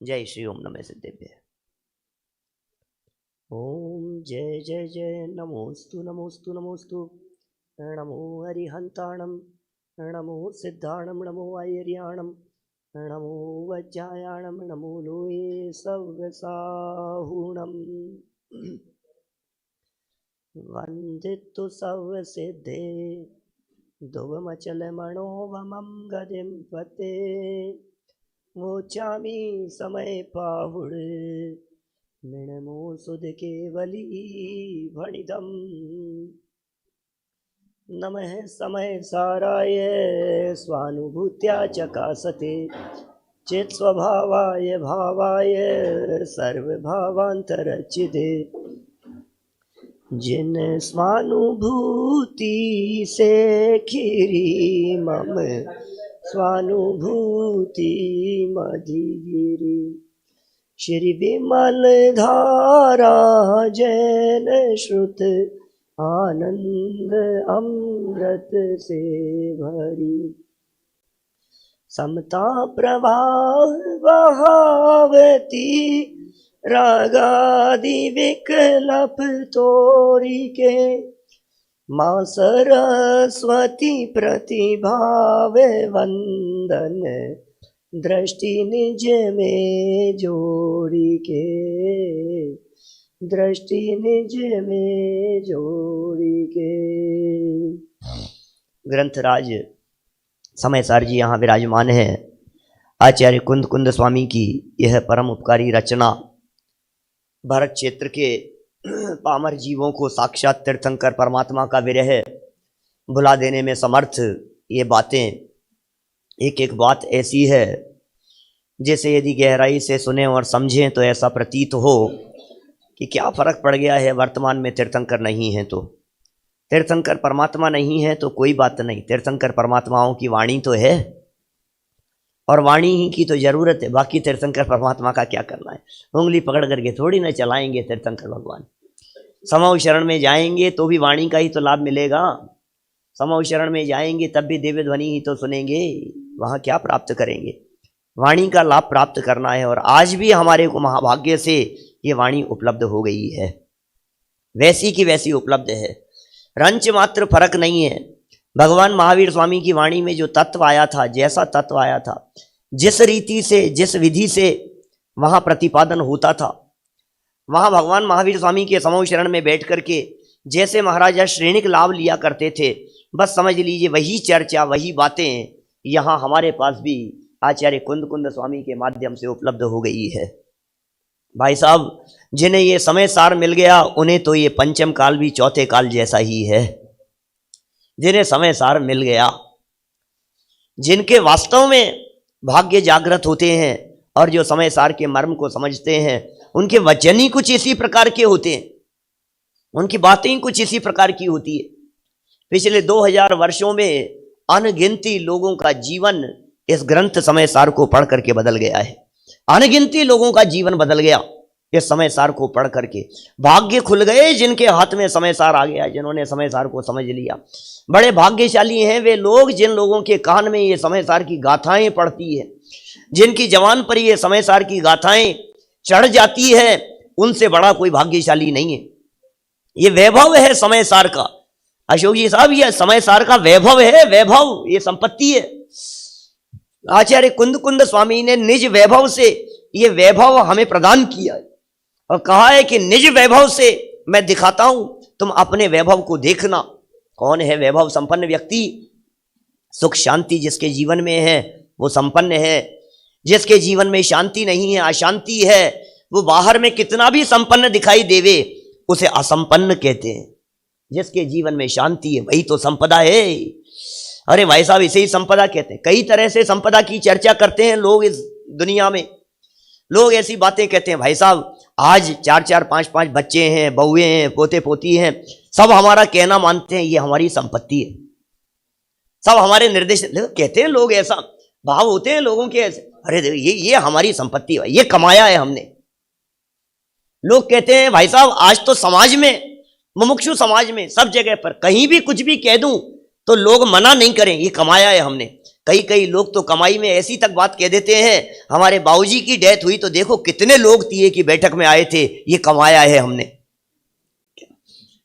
जय श्री ओम नमः सिद्धेभ्य। ओम जय जय जय नमोस्तु नमोस्तु नमोस्तु। नमो हरिहंताणम, नमो सिद्धाणम, नमो आयर्याणम, नमो वज्रायाणम, नमो लोये सव्यसाहुणम। वंदितु सव्यसिद्धे दुवमचल मनोवमं गतिं पते। वोचामि समय पाहुड़ मिणमो सुध केवली भणिदम्। नमः समय साराय स्वानुभूत्या चकासते चित् स्वभावाय भावाय सर्वभावांतरचिदे। जिन स्वानुभूति से खीरी मम स्वानुभूति मधिगिरी। श्री विमल धारा जैन श्रुत आनंद अमृत से भरी। समता प्रवाह बहावती रागादि विकल्प तोरी के। माँ सरस्वती प्रतिभाव वंदन दृष्टि निज में जोड़ी के। दृष्टि निज में जोड़ी के। ग्रंथराज समयसार जी यहाँ विराजमान है। आचार्य कुंद कुंद स्वामी की यह परम उपकारी रचना भारत क्षेत्र के पामर जीवों को साक्षात तीर्थंकर परमात्मा का विरह भुला देने में समर्थ। ये बातें एक एक बात ऐसी है जैसे यदि गहराई से सुने और समझें तो ऐसा प्रतीत हो कि क्या फर्क पड़ गया है वर्तमान में तीर्थंकर नहीं है तो। तीर्थंकर परमात्मा नहीं है तो कोई बात नहीं, तीर्थंकर परमात्माओं की वाणी तो है और वाणी ही की तो जरूरत है। बाकी तीर्थंकर परमात्मा का क्या करना है, उंगली पकड़ करके थोड़ी ना चलाएंगे तीर्थंकर भगवान। समूह शरण में जाएंगे तो भी वाणी का ही तो लाभ मिलेगा। समूह शरण में जाएंगे तब भी दिव्य ध्वनि ही तो सुनेंगे, वहाँ क्या प्राप्त करेंगे। वाणी का लाभ प्राप्त करना है और आज भी हमारे को महाभाग्य से ये वाणी उपलब्ध हो गई है, वैसी की वैसी उपलब्ध है। रंच मात्र फर्क नहीं है। भगवान महावीर स्वामी की वाणी में जो तत्व आया था, जैसा तत्व आया था, जिस रीति से जिस विधि से वहाँ प्रतिपादन होता था, वहाँ भगवान महावीर स्वामी के समूह शरण में बैठ करके जैसे महाराजा श्रेणिक लाभ लिया करते थे, बस समझ लीजिए वही चर्चा वही बातें यहाँ हमारे पास भी आचार्य कुंद कुंद स्वामी के माध्यम से उपलब्ध हो गई है। भाई साहब, जिन्हें ये समय सार मिल गया उन्हें तो ये पंचम काल भी चौथे काल जैसा ही है। जिन्हें समय सार मिल गया, जिनके वास्तव में भाग्य जागृत होते हैं और जो समय सार के मर्म को समझते हैं, उनके वचन ही कुछ इसी प्रकार के होते हैं, उनकी बातें ही कुछ इसी प्रकार की होती है। पिछले 2000 वर्षों में अनगिनती लोगों का जीवन इस ग्रंथ समय सार को पढ़ करके बदल गया है। अनगिनती लोगों का जीवन बदल गया इस समय सार को पढ़ करके। भाग्य खुल गए जिनके हाथ में समय सार आ गया, जिन्होंने समय सार को समझ लिया। बड़े भाग्यशाली हैं वे लोग जिन लोगों के कान में ये समय सार की गाथाएं पड़ती है, जिनकी जवान पर ये समय सार की गाथाएं चढ़ जाती है, उनसे बड़ा कोई भाग्यशाली नहीं है। ये वैभव है समय सार का। अशोक जी साहब, ये समय सार का वैभव है, वैभव, ये संपत्ति है। आचार्य कुंद कुंद स्वामी ने निज वैभव से ये वैभव हमें प्रदान किया है और कहा है कि निज वैभव से मैं दिखाता हूं, तुम अपने वैभव को देखना। कौन है वैभव संपन्न व्यक्ति? सुख शांति जिसके जीवन में है वो संपन्न है। जिसके जीवन में शांति नहीं है, अशांति है, वो बाहर में कितना भी संपन्न दिखाई देवे उसे असंपन्न कहते हैं। जिसके जीवन में शांति है वही तो संपदा है। अरे भाई साहब, इसे ही संपदा कहते हैं। कई तरह से संपदा की चर्चा करते हैं लोग इस दुनिया में। लोग ऐसी बातें कहते हैं, भाई साहब आज 4-4, 5-5 बच्चे हैं, बहुएं हैं, पोते पोती हैं, सब हमारा कहना मानते हैं, ये हमारी संपत्ति है, सब हमारे निर्देश कहते हैं। लोग ऐसा भाव होते हैं लोगों के ऐसे, अरे ये हमारी संपत्ति है, ये कमाया है हमने। लोग कहते हैं भाई साहब आज तो समाज में, मुमुक्षु समाज में, सब जगह पर कहीं भी कुछ भी कह दूं तो लोग मना नहीं करें, ये कमाया है हमने। कई कई लोग तो कमाई में ऐसी तक बात कह देते हैं, हमारे बाबूजी की डेथ हुई तो देखो कितने लोग तिये की बैठक में आए थे, ये कमाया है हमने,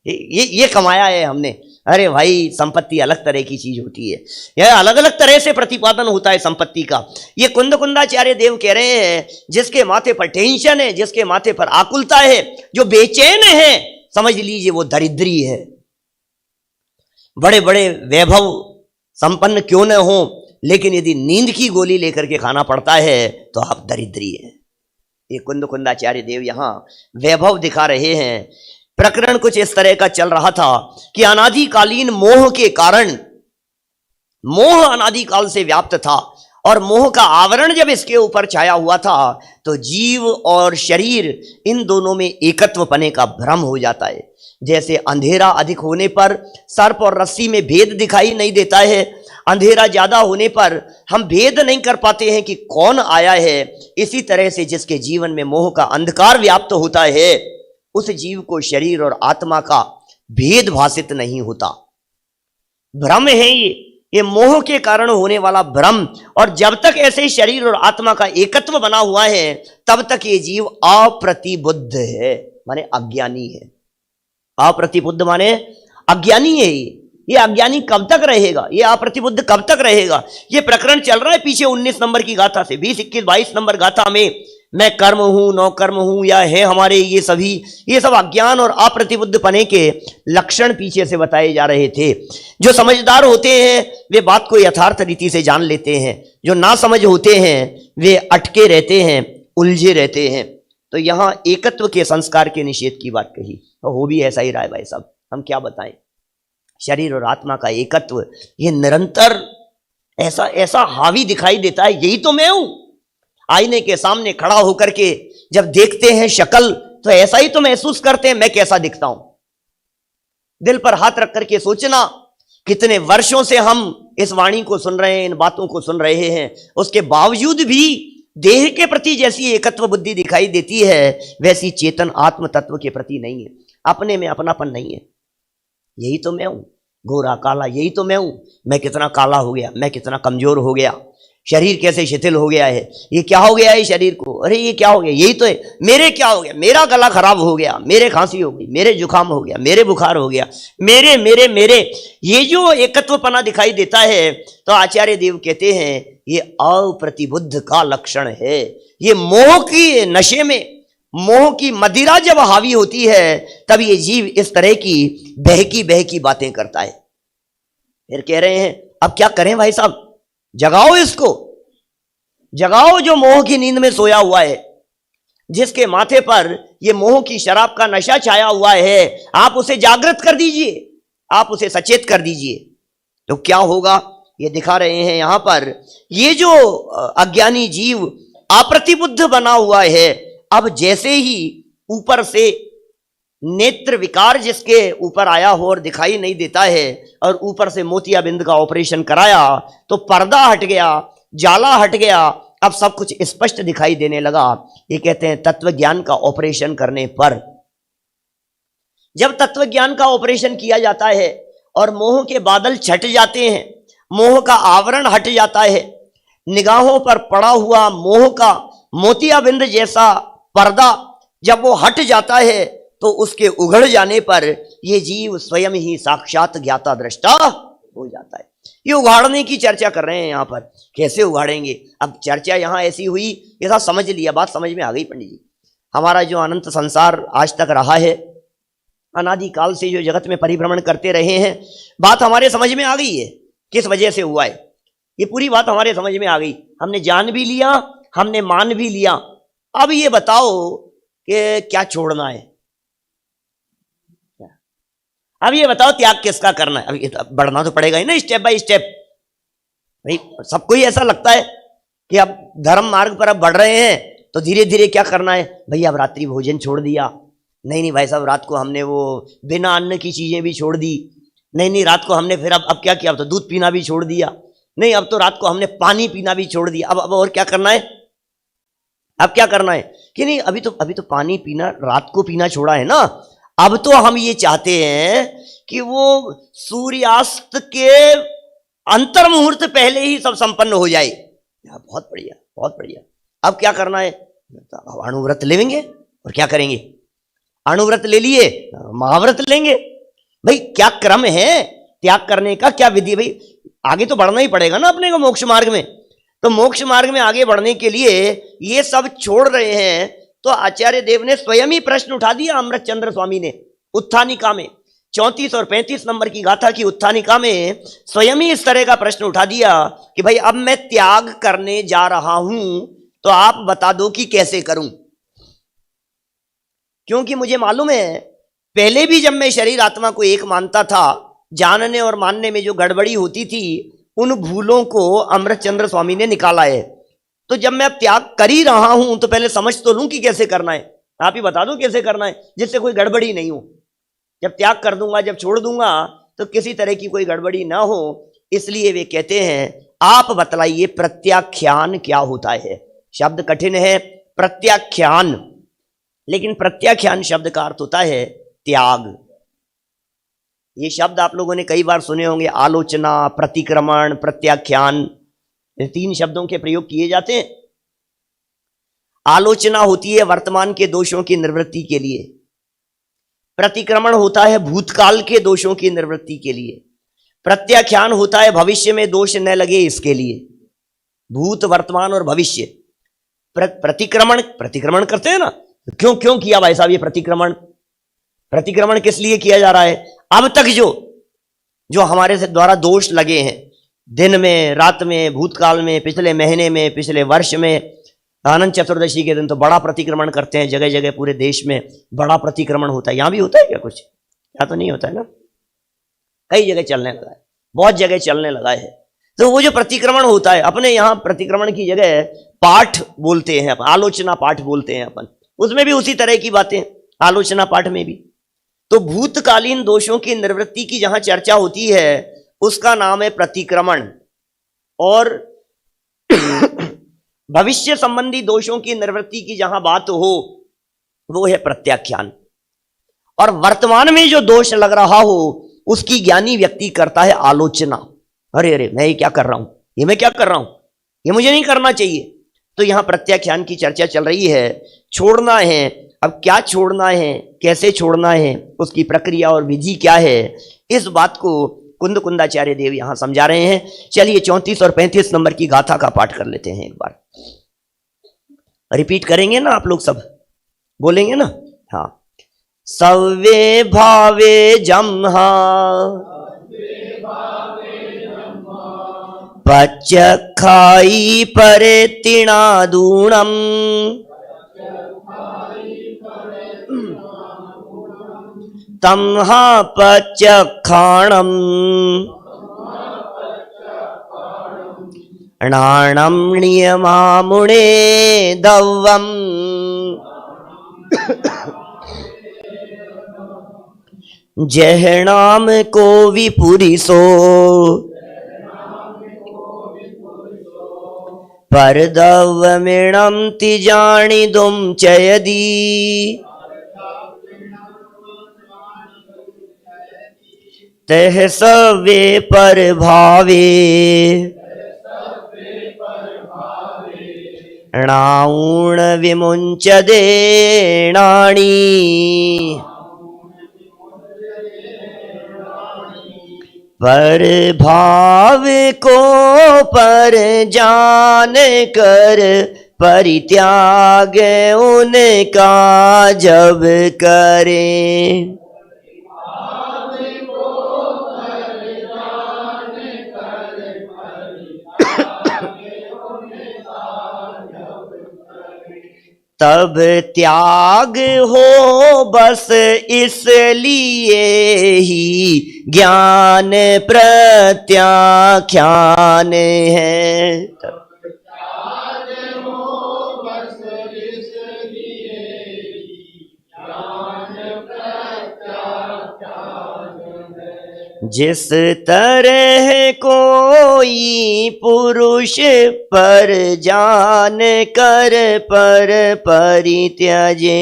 ये कमाया है हमने। अरे भाई, संपत्ति अलग तरह की चीज होती है, यह अलग अलग तरह से प्रतिपादन होता है संपत्ति का। ये कुंद कुंदाचार्य देव कह रहे हैं, जिसके माथे पर टेंशन है, जिसके माथे पर आकुलता है, जो बेचैन है, समझ लीजिए वो दरिद्री है। बड़े बड़े वैभव संपन्न क्यों न हो, लेकिन यदि नींद की गोली लेकर के खाना पड़ता है तो आप दरिद्री है। ये कुंद कुंदाचार्य देव यहां वैभव दिखा रहे हैं। प्रकरण कुछ इस तरह का चल रहा था कि अनादिकालीन मोह के कारण, मोह अनादिकाल से व्याप्त था और मोह का आवरण जब इसके ऊपर छाया हुआ था तो जीव और शरीर इन दोनों में एकत्व पने का भ्रम हो जाता है। जैसे अंधेरा अधिक होने पर सर्प और रस्सी में भेद दिखाई नहीं देता है, अंधेरा ज्यादा होने पर हम भेद नहीं कर पाते हैं कि कौन आया है। इसी तरह से जिसके जीवन में मोह का अंधकार व्याप्त होता है, उस जीव को शरीर और आत्मा का भेद भासित नहीं होता। भ्रम है ये मोह के कारण होने वाला भ्रम। और जब तक ऐसे शरीर और आत्मा का एकत्व बना हुआ है, तब तक ये जीव अप्रतिबुद्ध है, माने अज्ञानी है। अप्रतिबुद्ध माने अज्ञानी है। ये अज्ञानी कब तक रहेगा, ये अप्रतिबुद्ध कब तक रहेगा? ये प्रकरण चल रहा है पीछे 19 नंबर की गाथा से, 20, 21, 22 नंबर गाथा में मैं कर्म हूं, नौ कर्म हूं, या है हमारे, ये सब अज्ञान और अप्रतिबुद्ध पने के लक्षण पीछे से बताए जा रहे थे। जो समझदार होते हैं वे बात को यथार्थ रीति से जान लेते हैं, जो ना समझ होते हैं वे अटके रहते हैं, उलझे रहते हैं। तो यहां एकत्व के संस्कार के निषेध की बात कही, तो हो भी ऐसा ही रहा है भाई साहब, हम क्या बताएं। शरीर और आत्मा का एकत्व ये निरंतर ऐसा ऐसा हावी दिखाई देता है, यही तो मैं हूं। आईने के सामने खड़ा होकर के जब देखते हैं शक्ल, तो ऐसा ही तो महसूस करते हैं मैं कैसा दिखता हूं। दिल पर हाथ रख करके सोचना, कितने वर्षों से हम इस वाणी को सुन रहे हैं, इन बातों को सुन रहे हैं, उसके बावजूद भी देह के प्रति जैसी एकत्व बुद्धि दिखाई देती है, वैसी चेतन आत्म तत्व के प्रति नहीं है। अपने में अपनापन नहीं है। यही तो मैं हूं, गोरा काला, यही तो मैं हूं। मैं कितना काला हो गया, मैं कितना कमजोर हो गया, शरीर कैसे शिथिल हो गया है, ये क्या हो गया है शरीर को, अरे ये क्या हो गया, यही तो है। मेरे क्या हो गया, मेरा गला खराब हो गया, मेरे खांसी हो गई, मेरे जुकाम हो गया, मेरे बुखार हो गया, मेरे मेरे मेरे, ये जो एकत्वपना दिखाई देता है, तो आचार्य देव कहते हैं ये अप्रतिबुद्ध का लक्षण है। ये मोह की नशे में, मोह की मदिरा जब हावी होती है, तब ये जीव इस तरह की बहकी बहकी बातें करता है। फिर कह रहे हैं अब क्या करें भाई साहब, जगाओ इसको, जगाओ जो मोह की नींद में सोया हुआ है, जिसके माथे पर ये मोह की शराब का नशा छाया हुआ है, आप उसे जागृत कर दीजिए, आप उसे सचेत कर दीजिए। तो क्या होगा ये दिखा रहे हैं यहां पर। ये जो अज्ञानी जीव अप्रतिबुद्ध बना हुआ है, अब जैसे ही ऊपर से नेत्र विकार जिसके ऊपर आया हो और दिखाई नहीं देता है, और ऊपर से मोतियाबिंद का ऑपरेशन कराया तो पर्दा हट गया, जाला हट गया, अब सब कुछ स्पष्ट दिखाई देने लगा। ये कहते हैं तत्व ज्ञान का ऑपरेशन करने पर, जब तत्व ज्ञान का ऑपरेशन किया जाता है और मोह के बादल छट जाते हैं, मोह का आवरण हट जाता है, निगाहों पर पड़ा हुआ मोह का मोतियाबिंद जैसा पर्दा जब वो हट जाता है, तो उसके उघड़ जाने पर ये जीव स्वयं ही साक्षात ज्ञाता दृष्टा हो जाता है। ये उघाड़ने की चर्चा कर रहे हैं यहां पर, कैसे उघाड़ेंगे। अब चर्चा यहां ऐसी हुई, ऐसा समझ लिया, बात समझ में आ गई पंडित जी। हमारा जो अनंत संसार आज तक रहा है, अनादिकाल से जो जगत में परिभ्रमण करते रहे हैं, बात हमारे समझ में आ गई है किस वजह से हुआ है। ये पूरी बात हमारे समझ में आ गई, हमने जान भी लिया, हमने मान भी लिया। अब ये बताओ कि क्या छोड़ना है, अब ये बताओ त्याग किसका करना है। अब ये बढ़ना तो पड़ेगा ही ना, स्टेप बाय स्टेप। भाई सबको ही ऐसा लगता है कि अब धर्म मार्ग पर अब बढ़ रहे हैं, तो धीरे धीरे क्या करना है। भैया अब रात्रि भोजन छोड़ दिया, नहीं भाई साहब रात को हमने वो बिना अन्न की चीजें भी छोड़ दी, नहीं रात को हमने फिर अब क्या किया, अब तो दूध पीना भी छोड़ दिया, नहीं अब तो रात को हमने पानी पीना भी छोड़ दिया। अब और क्या करना है, अब क्या करना है कि नहीं, अभी तो पानी पीना रात को पीना छोड़ा है ना, अब तो हम ये चाहते हैं कि वो सूर्यास्त के अंतर मुहूर्त पहले ही सब संपन्न हो जाए। बहुत बढ़िया, बहुत बढ़िया। अब क्या करना है? अब अणुव्रत लेंगे और क्या करेंगे? अणुव्रत ले लिए, महाव्रत लेंगे। भाई क्या क्रम है त्याग करने का, क्या विधि? भाई आगे तो बढ़ना ही पड़ेगा ना अपने को मोक्ष मार्ग में। तो मोक्ष मार्ग में आगे बढ़ने के लिए ये सब छोड़ रहे हैं। तो आचार्य देव ने स्वयं ही प्रश्न उठा दिया अमृत चंद्र स्वामी ने उत्थानिका में, 34 और 35 नंबर की गाथा की उत्थानिका में स्वयं ही इस तरह का प्रश्न उठा दिया कि भाई अब मैं त्याग करने जा रहा हूं, तो आप बता दो कि कैसे करूं। क्योंकि मुझे मालूम है पहले भी जब मैं शरीर आत्मा को एक मानता था, जानने और मानने में जो गड़बड़ी होती थी, उन भूलों को अमृत चंद्र स्वामी ने निकाला है। तो जब मैं अब त्याग कर ही रहा हूं तो पहले समझ तो लूं कि कैसे करना है। आप ही बता दो कैसे करना है जिससे कोई गड़बड़ी नहीं हो। जब त्याग कर दूंगा, जब छोड़ दूंगा, तो किसी तरह की कोई गड़बड़ी ना हो। इसलिए वे कहते हैं आप बतलाइए प्रत्याख्यान क्या होता है। शब्द कठिन है प्रत्याख्यान, लेकिन प्रत्याख्यान शब्द का अर्थ होता है त्याग। ये शब्द आप लोगों ने कई बार सुने होंगे, आलोचना, प्रतिक्रमण, प्रत्याख्यान, 3 शब्दों के प्रयोग किए जाते हैं। आलोचना होती है वर्तमान के दोषों की निवृत्ति के लिए, प्रतिक्रमण होता है भूतकाल के दोषों की निवृत्ति के लिए, प्रत्याख्यान होता है भविष्य में दोष न लगे इसके लिए। भूत, वर्तमान और भविष्य। प्रतिक्रमण करते हैं ना, क्यों क्यों किया भाई साहब ये प्रतिक्रमण? प्रतिक्रमण किस लिए किया जा रहा है? अब तक जो हमारे से द्वारा दोष लगे हैं, दिन में, रात में, भूतकाल में, पिछले महीने में, पिछले वर्ष में, अनंत चतुर्दशी के दिन तो बड़ा प्रतिक्रमण करते हैं। जगह जगह पूरे देश में बड़ा प्रतिक्रमण होता है। यहां भी होता है क्या कुछ? यहां तो नहीं होता है ना, कई जगह चलने लगा है, बहुत जगह चलने लगा है। तो वो जो प्रतिक्रमण होता है, अपने यहां प्रतिक्रमण की जगह पाठ बोलते हैं, आलोचना पाठ बोलते हैं अपन, उसमें भी उसी तरह की बातें, आलोचना पाठ में भी। तो भूतकालीन दोषों की निवृत्ति की जहां चर्चा होती है उसका नाम है प्रतिक्रमण, और भविष्य संबंधी दोषों की निवृत्ति की जहां बात हो वो है प्रत्याख्यान। और वर्तमान में जो दोष लग रहा हो उसकी ज्ञानी व्यक्ति करता है आलोचना। अरे अरे मैं ये क्या कर रहा हूं, ये मैं क्या कर रहा हूं, ये मुझे नहीं करना चाहिए। तो यहां प्रत्याख्यान की चर्चा चल रही है। छोड़ना है, अब क्या छोड़ना है, कैसे छोड़ना है, उसकी प्रक्रिया और विधि क्या है, इस बात को कुंद कुंदाचार्य देव यहां समझा रहे हैं। चलिए 34 और 35 नंबर की गाथा का पाठ कर लेते हैं। एक बार रिपीट करेंगे ना, आप लोग सब बोलेंगे ना? हाँ। सव्वे भावे जम्हा पच्चखाई परे तिणादूणम तम्हा पच्चखाणम नाणम नियमामुणे दव्वम जहनाम को विपुरिसो परदव्वमिणम तिजाणि दुम चयदी तह सवे पर भावे णाऊण विमुंचदे नाणी पर भाव को पर जान कर परित्याग उनका जब करें। तब त्याग हो बस इसलिए ही ज्ञान प्रत्याख्यान है। जिस तरह कोई पुरुष पर जान कर पर परित्यजे,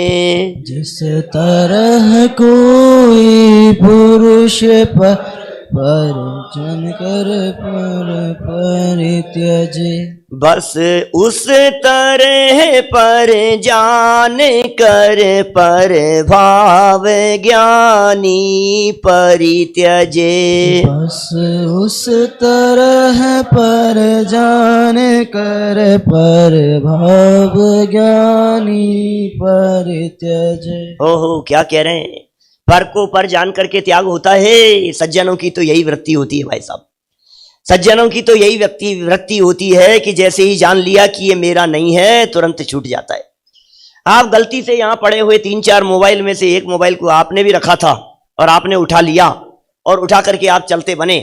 जिस तरह कोई पुरुष पर परिजन कर पर परित्यजे। बस उस तरह पर जान कर पर भाव ज्ञानी परित्यजे। बस उस तरह पर जान कर पर भाव ज्ञानी परित्यजे। ओहो, क्या कह रहे हैं? पर को पर जान करके त्याग होता है। सज्जनों की तो यही वृत्ति होती है भाई साहब। सज्जनों की तो यही वृत्ति होती है कि जैसे ही जान लिया कि ये मेरा नहीं है, तुरंत छूट जाता है। आप गलती से यहां पड़े हुए 3-4 मोबाइल में से एक मोबाइल को आपने भी रखा था और आपने उठा लिया और उठा करके आप चलते बने।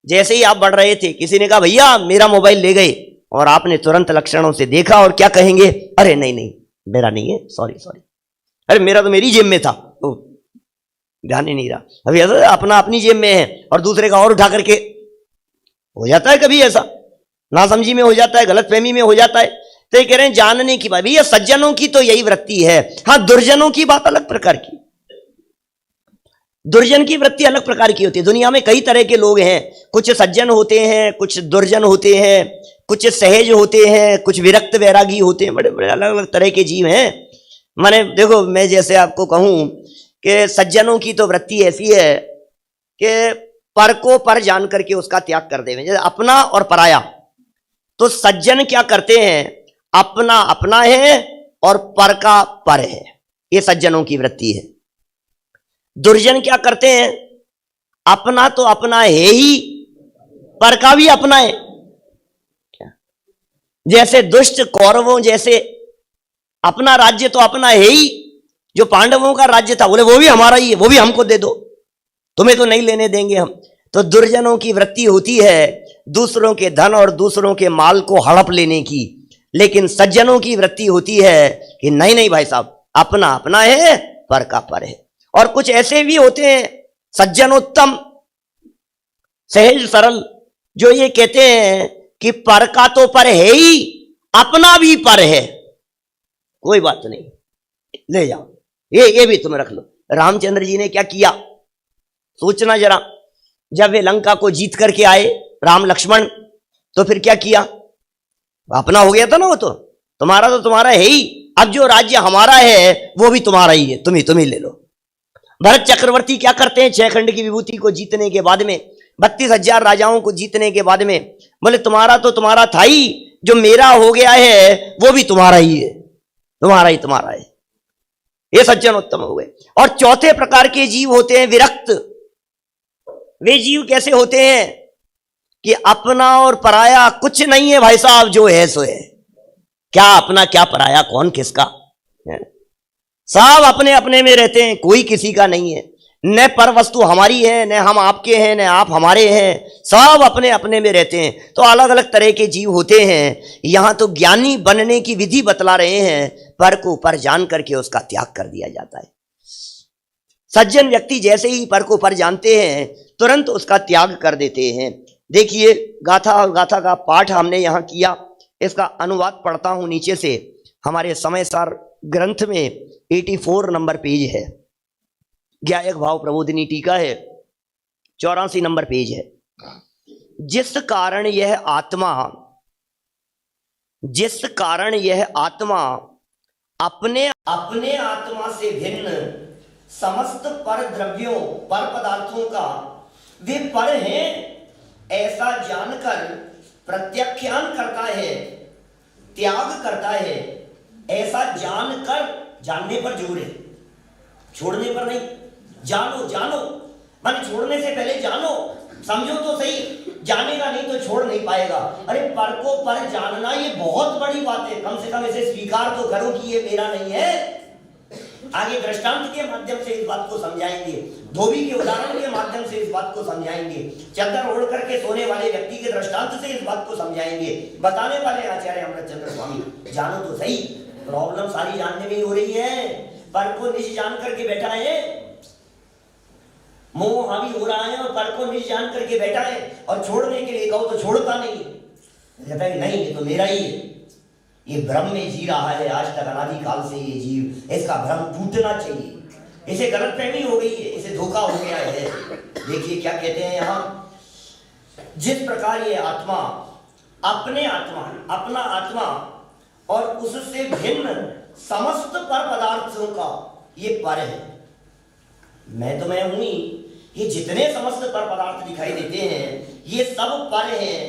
जैसे ही आप बढ़ रहे थे, किसी ने कहा भैया मेरा मोबाइल ले गए, और आपने तुरंत लक्षणों से देखा और क्या कहेंगे? अरे नहीं नहीं, मेरा नहीं है, सॉरी सॉरी, अरे मेरा तो मेरी जेब में था, ध्यान ही नहीं रहा। अभी अपना अपनी जेब में है और दूसरे का और उठा करके। हो जाता है कभी ऐसा, नासमझी में हो जाता है, गलतफहमी में हो जाता है। तो ये कह रहे हैं जानने की बात, भैया सज्जनों की तो यही वृत्ति है। हाँ, दुर्जनों की बात अलग प्रकार की। दुर्जन की वृत्ति अलग प्रकार की होती है। दुनिया में कई तरह के लोग हैं, कुछ सज्जन होते हैं, कुछ दुर्जन होते हैं, कुछ सहज होते हैं, कुछ विरक्त वैरागी होते हैं। बड़े बड़े अलग अलग तरह के जीव हैं। माने देखो, मैं जैसे आपको कहूं कि सज्जनों की तो वृत्ति ऐसी है कि पर को पर जान करके उसका त्याग कर देवे, जैसे अपना और पराया। तो सज्जन क्या करते हैं? अपना अपना है और पर का पर है, ये सज्जनों की वृत्ति है। दुर्जन क्या करते हैं? अपना तो अपना है ही, पर का भी अपना है। जैसे दुष्ट कौरवों जैसे अपना राज्य तो अपना है ही, जो पांडवों का राज्य था बोले वो भी हमारा ही है, वो भी हमको दे दो, तुम्हें तो नहीं लेने देंगे हम। तो दुर्जनों की वृत्ति होती है दूसरों के धन और दूसरों के माल को हड़प लेने की, लेकिन सज्जनों की वृत्ति होती है कि नहीं नहीं भाई साहब, अपना अपना है, पर का पर है। और कुछ ऐसे भी होते हैं सज्जनोत्तम, सहज सरल, जो ये कहते हैं कि पर का तो पर है ही, अपना भी पर है, कोई बात नहीं, ले जाओ, ये भी तुम रख लो। रामचंद्र जी ने क्या किया, सोचना जरा। जब वे लंका को जीत करके आए राम लक्ष्मण, तो फिर क्या किया? अपना हो गया था ना, वो तो तुम्हारा तो तुम्हारा है ही, अब जो राज्य हमारा है वो भी तुम्हारा ही है, तुम ही ले लो। भरत चक्रवर्ती क्या करते हैं? 6 खंड की विभूति को जीतने के बाद में, 32,000 राजाओं को जीतने के बाद में बोले तुम्हारा तो तुम्हारा था ही, जो मेरा हो गया है वो भी तुम्हारा ही है, तुम्हारा है। ये सज्जनोत्तम हो गए। और चौथे प्रकार के जीव होते हैं विरक्त। वे जीव कैसे होते हैं कि अपना और पराया कुछ नहीं है भाई साहब, जो है सो है। क्या अपना क्या पराया, कौन किसका है? सब अपने अपने में रहते हैं, कोई किसी का नहीं है। न पर वस्तु हमारी है, न हम आपके हैं, न आप हमारे हैं, सब अपने अपने में रहते हैं। तो अलग अलग तरह के जीव होते हैं। यहां तो ज्ञानी बनने की विधि बतला रहे हैं, पर को पर जान करके उसका त्याग कर दिया जाता है। सज्जन व्यक्ति जैसे ही पर को पर जानते हैं, तुरंत उसका त्याग कर देते हैं। देखिए, गाथा और गाथा का पाठ हमने यहां किया, इसका अनुवाद पढ़ता हूं नीचे से। हमारे समयसार ग्रंथ में 84 नंबर पेज है, ज्ञायक भाव प्रबोधिनी टीका है, 84 नंबर पेज है। जिस कारण यह आत्मा अपने अपने आत्मा से भिन्न समस्त पर द्रव्यों, पर पदार्थों का वे पर हैं ऐसा जानकर प्रत्याख्यान करता है, त्याग करता है। ऐसा जानकर, जानने पर जोर है, छोड़ने पर नहीं। जानो माने छोड़ने से पहले जानो, समझो तो सही, जानेगा नहीं तो छोड़ नहीं पाएगा। अरे पर को पर जानना ये बहुत बड़ी बात है, कम से कम इसे स्वीकार तो करो कि ये मेरा नहीं है। आगे दृष्टांत के माध्यम से इस बात को समझाएंगे, धोबी के उदाहरण के माध्यम से इस बात को समझाएंगे, चादर ओढ़ करके सोने वाले व्यक्ति के दृष्टांत से इस बात को समझाएंगे। बताने वाले आचार्य अमृतचंद्र स्वामी। जानो तो सही, प्रॉब्लम सारी जानने में ही हो रही है। पर को निज जान करके बैठा है, मोह हावी हो रहा है और पर को निज जान करके बैठा है, और छोड़ने के लिए कहो तो छोड़ता नहीं, कहता है नहीं ये तो मेरा ही है। ये भ्रम में जी रहा है आज तक, अनादि काल से ये जीव, इसका भ्रम टूटना चाहिए। इसे गलतफहमी हो गई है, इसे धोखा हो गया है। देखिए क्या कहते हैं यहाँ, जिस प्रकार ये आत्मा अपने आत्मा, अपना आत्मा और उससे भिन्न समस्त पर पदार्थों का ये पर है। मैं तो मैं हूं ही, ये जितने समस्त पर पदार्थ दिखाई देते हैं ये सब पर हैं,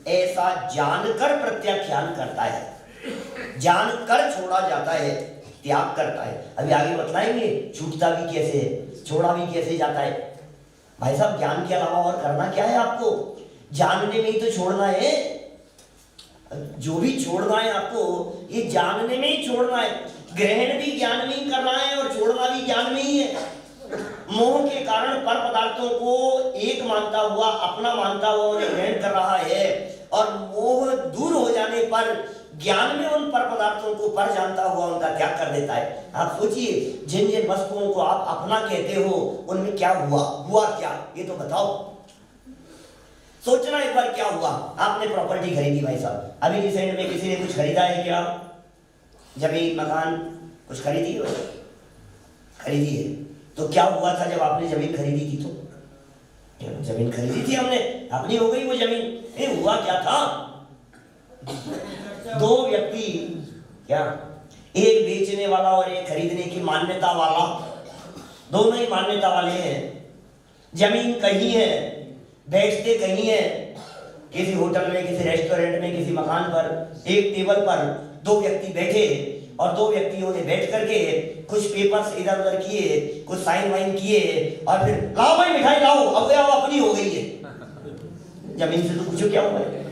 ऐसा जानकर प्रत्याख्यान करता है, जानकर छोड़ा जाता है, त्याग करता है। अभी आगे बतलाएंगे छूटता भी कैसे है, छोड़ा भी कैसे जाता है। भाई साहब ज्ञान के अलावा और करना क्या है आपको? जानने में ही तो छोड़ना है, जो भी छोड़ना है आपको ये जानने में ही छोड़ना है। ग्रहण भी ज्ञान में ही करना है और छोड़ना भी ज्ञान में ही है। मोह के कारण पर पदार्थों को एक मानता हुआ, अपना मानता हुआ उन्हें ग्रहण कर रहा है, और मोह दूर हो जाने पर ज्ञान में उन पर पदार्थों को पर जानता हुआ उनका त्याग कर देता है। आप सोचिए, जिन जिन वस्तुओं को आप अपना कहते हो उनमें क्या हुआ, हुआ क्या ये तो बताओ। सोचना एक बार क्या हुआ। आपने प्रॉपर्टी खरीदी भाई साहब, अभी रिसेंट में किसी ने कुछ खरीदा है क्या? जमीन, मकान कुछ खरीदी है? खरीदी है तो क्या हुआ था जब आपने जमीन खरीदी थी? तो जमीन खरीदी थी हमने, अपनी हो गई वो जमीन। हुआ क्या था? दो व्यक्ति, क्या एक बेचने वाला और एक खरीदने की मान्यता वाला, दोनों ही मान्यता वाले हैं। जमीन कहीं है, बैठते कहीं है, किसी होटल में, किसी रेस्टोरेंट में, किसी मकान पर, एक टेबल पर दो व्यक्ति बैठे और दो व्यक्तियों ने बैठ करके कुछ पेपर्स इधर उधर किए, कुछ साइन वाइन किए और फिर लाओ भाई मिठाई लाओ, अब आओ अपनी हो गई है। जमीन से तो पूछो क्या हुआ है?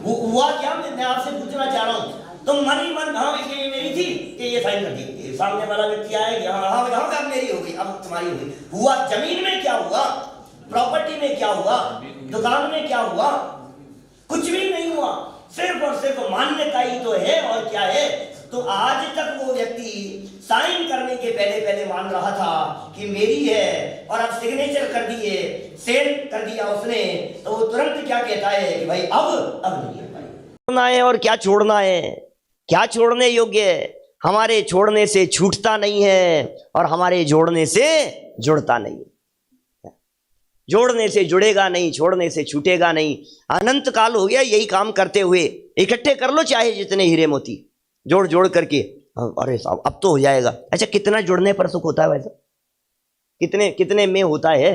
वो हुआ क्या? मैं आपसे पूछना चाह रहा हूँ। तो मन ही मन, हाँ ये मेरी थी, ये साइन कर दी। सामने वाला व्यक्ति आया, हाँ हाँ अब मेरी हो गई, अब तुम्हारी हो गई। हुआ जमीन में क्या हुआ? प्रॉपर्टी में क्या हुआ? दुकान में क्या हुआ? कुछ भी नहीं हुआ, सिर्फ और सिर्फ मान्यता ही तो है, और क्या है? तो आज तक वो व्यक्ति साइन करने के पहले पहले मान रहा था कि मेरी है, और अब सिग्नेचर कर दिए, सेल कर दिया उसने, तो वो तुरंत क्या कहता है कि भाई अब नहीं है भाई। छोड़ना है और क्या छोड़ना है? क्या छोड़ने योग्य है? हमारे छोड़ने से छूटता नहीं है और हमारे जोड़ने से जुड़ता नहीं है। जोड़ने से जुड़ेगा नहीं, छोड़ने से छूटेगा नहीं। अनंत काल हो गया यही काम करते हुए। इकट्ठे कर लो चाहे जितने हीरे मोती, जोड़ जोड़ करके, अरे साहब अब तो हो जाएगा। अच्छा, कितना जुड़ने पर सुख होता है वैसा? कितने कितने में होता है?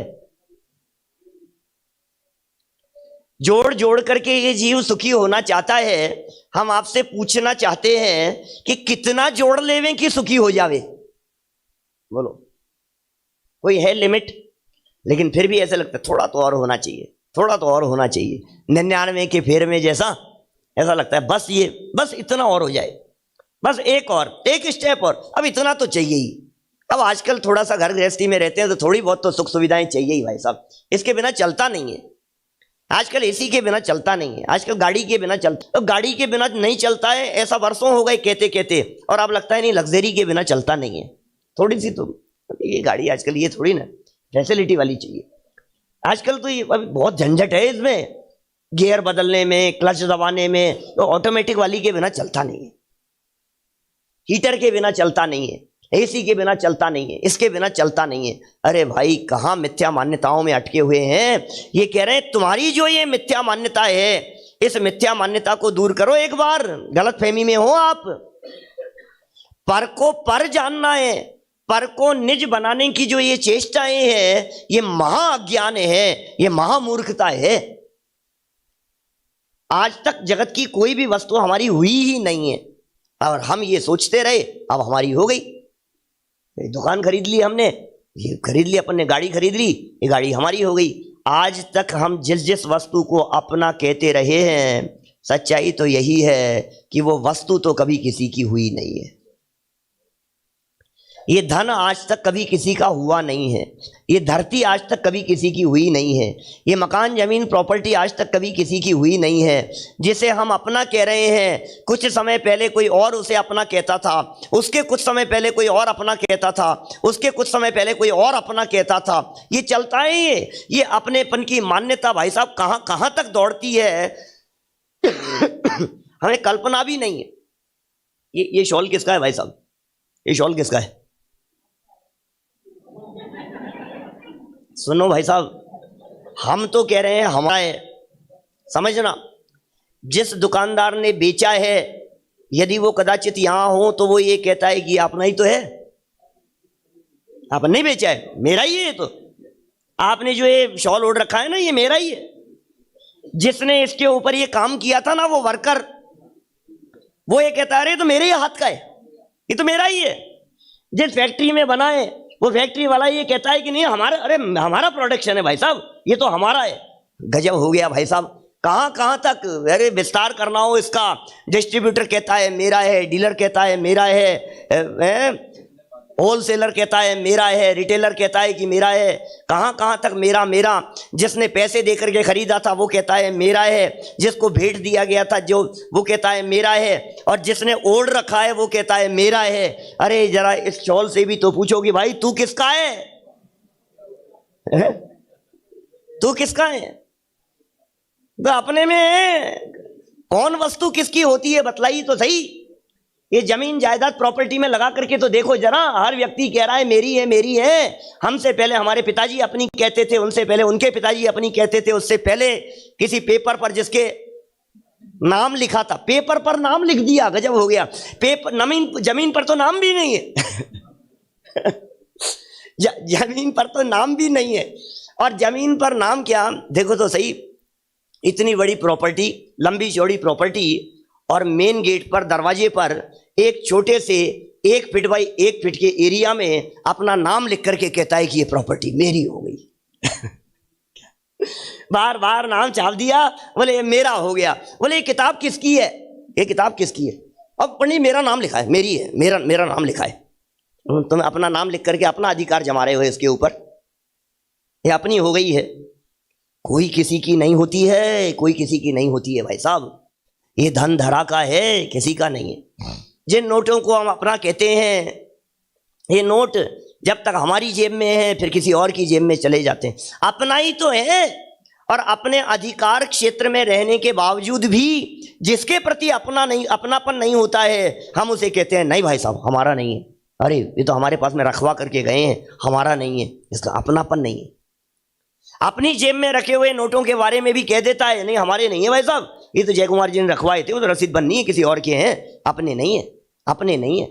जोड़ जोड़ करके ये जीव सुखी होना चाहता है। हम आपसे पूछना चाहते हैं कि कितना जोड़ लेवें कि सुखी हो जावे? बोलो, कोई है लिमिट? लेकिन फिर भी ऐसा लगता है थोड़ा तो और होना चाहिए, थोड़ा तो और होना चाहिए। 99 के फेर में जैसा ऐसा लगता है, बस इतना और हो जाए, बस एक स्टेप और, अब इतना तो चाहिए ही। अब आजकल थोड़ा सा घर गृहस्थी में रहते हैं तो थोड़ी बहुत तो सुख सुविधाएं चाहिए ही भाई साहब, इसके बिना चलता नहीं है। आजकल एसी के बिना चलता नहीं है, आजकल गाड़ी के बिना चलता, तो गाड़ी के बिना नहीं चलता है ऐसा वर्षों हो गए कहते कहते, और अब लगता है नहीं लग्जरी के बिना चलता नहीं है। थोड़ी सी तो ये गाड़ी आजकल ये थोड़ी ना फैसिलिटी वाली चाहिए। आजकल तो ये अभी बहुत झंझट है इसमें, गियर बदलने में, क्लच दबाने में, तो ऑटोमेटिक वाली के बिना चलता नहीं है, हीटर के बिना चलता नहीं है, एसी के बिना चलता नहीं है, इसके बिना चलता नहीं है। अरे भाई कहाँ मिथ्या मान्यताओं में अटके हुए हैं। ये कह रहे हैं तुम्हारी जो ये मिथ्या मान्यता है, इस मिथ्या मान्यता को दूर करो एक बार। गलत फहमी में हो आप। पर को पर जानना है, पर को निज बनाने की जो ये चेष्टाएं हैं, ये महाअज्ञान है, ये महामूर्खता है। आज तक जगत की कोई भी वस्तु हमारी हुई ही नहीं है और हम ये सोचते रहे अब हमारी हो गई। दुकान खरीद ली हमने, ये खरीद ली, अपन ने गाड़ी खरीद ली, ये गाड़ी हमारी हो गई। आज तक हम जिस जिस वस्तु को अपना कहते रहे हैं, सच्चाई तो यही है कि वो वस्तु तो कभी किसी की हुई नहीं है। ये धन आज तक कभी किसी का हुआ नहीं है, ये धरती आज तक कभी किसी की हुई नहीं है, ये मकान जमीन प्रॉपर्टी आज तक कभी किसी की हुई नहीं है। जिसे हम अपना कह रहे हैं, कुछ समय पहले कोई और उसे अपना कहता था, उसके कुछ समय पहले कोई और अपना कहता था, उसके कुछ समय पहले कोई और अपना कहता था। ये चलता है ये अपनेपन की मान्यता भाई साहब कहाँ कहाँ तक दौड़ती है हमें कल्पना भी नहीं है। ये शॉल किसका है भाई साहब? ये शॉल किसका है? सुनो भाई साहब, हम तो कह रहे हैं हमारा है, समझना। जिस दुकानदार ने बेचा है, यदि वो कदाचित यहां हो तो वो ये कहता है कि अपना ही तो है, आपने नहीं बेचा है, मेरा ही है ये तो। आपने जो ये शॉल ओढ़ रखा है ना, ये मेरा ही है। जिसने इसके ऊपर ये काम किया था ना, वो वर्कर, वो ये कहता है अरे तो मेरे ही हाथ का है, ये तो मेरा ही है। जिस फैक्ट्री में बना है, वो फैक्ट्री वाला ये कहता है कि नहीं हमारा, अरे हमारा प्रोडक्शन है भाई साहब, ये तो हमारा है। गजब हो गया भाई साहब, कहां कहां तक अरे विस्तार करना हो इसका। डिस्ट्रीब्यूटर कहता है मेरा है, डीलर कहता है मेरा है, होलसेलर कहता है मेरा है, रिटेलर कहता है कि मेरा है। कहां कहां तक मेरा मेरा। जिसने पैसे देकर के खरीदा था वो कहता है मेरा है, जिसको भेंट दिया गया था जो, वो कहता है मेरा है, और जिसने ओढ़ रखा है वो कहता है मेरा है। अरे जरा इस शॉल से भी तो पूछो कि भाई तू किसका है, तू किसका है? तो अपने में कौन वस्तु किसकी होती है बतलाई तो सही। ये जमीन जायदाद प्रॉपर्टी में लगा करके तो देखो जरा, हर व्यक्ति कह रहा है मेरी है मेरी है। हमसे पहले हमारे पिताजी अपनी कहते थे, उनसे पहले उनके पिताजी अपनी कहते थे, उससे पहले किसी पेपर पर जिसके नाम लिखा था, पेपर पर नाम लिख दिया, गजब हो गया। पेपर जमीन पर तो नाम भी नहीं है जमीन पर तो नाम भी नहीं है। और जमीन पर नाम क्या, देखो तो सही, इतनी बड़ी प्रॉपर्टी, लंबी चौड़ी प्रॉपर्टी, और मेन गेट पर, दरवाजे पर एक छोटे से 1 फीट बाई 1 फीट के एरिया में अपना नाम लिख करके कहता है कि ये प्रॉपर्टी मेरी हो गई बार बार नाम छाप दिया, बोले ये मेरा हो गया। बोले ये किताब किसकी है, ये किताब किसकी है? अब पंडित मेरा नाम लिखा है, मेरी है, मेरा नाम लिखा है। तुम अपना नाम लिख करके अपना अधिकार जमा रहे हो इसके ऊपर, ये अपनी हो गई है। कोई किसी की नहीं होती है, कोई किसी की नहीं होती है भाई साहब। ये धन धरा का है, किसी का नहीं है। जिन नोटों को हम अपना कहते हैं, ये नोट जब तक हमारी जेब में है फिर किसी और की जेब में चले जाते हैं। अपना ही तो है, और अपने अधिकार क्षेत्र में रहने के बावजूद भी जिसके प्रति अपनापन नहीं होता है, हम उसे कहते हैं नहीं भाई साहब हमारा नहीं है। अरे ये तो हमारे पास में रखवा करके गए हैं, हमारा नहीं है, इसका अपनापन नहीं है। अपनी जेब में रखे हुए नोटों के बारे में भी कह देता है नहीं हमारे नहीं है भाई साहब, ये तो जयकुमार जी ने रखवाए थे, वो तो रसीद बन्नी है, किसी और के हैं, अपने नहीं है, अपने नहीं है।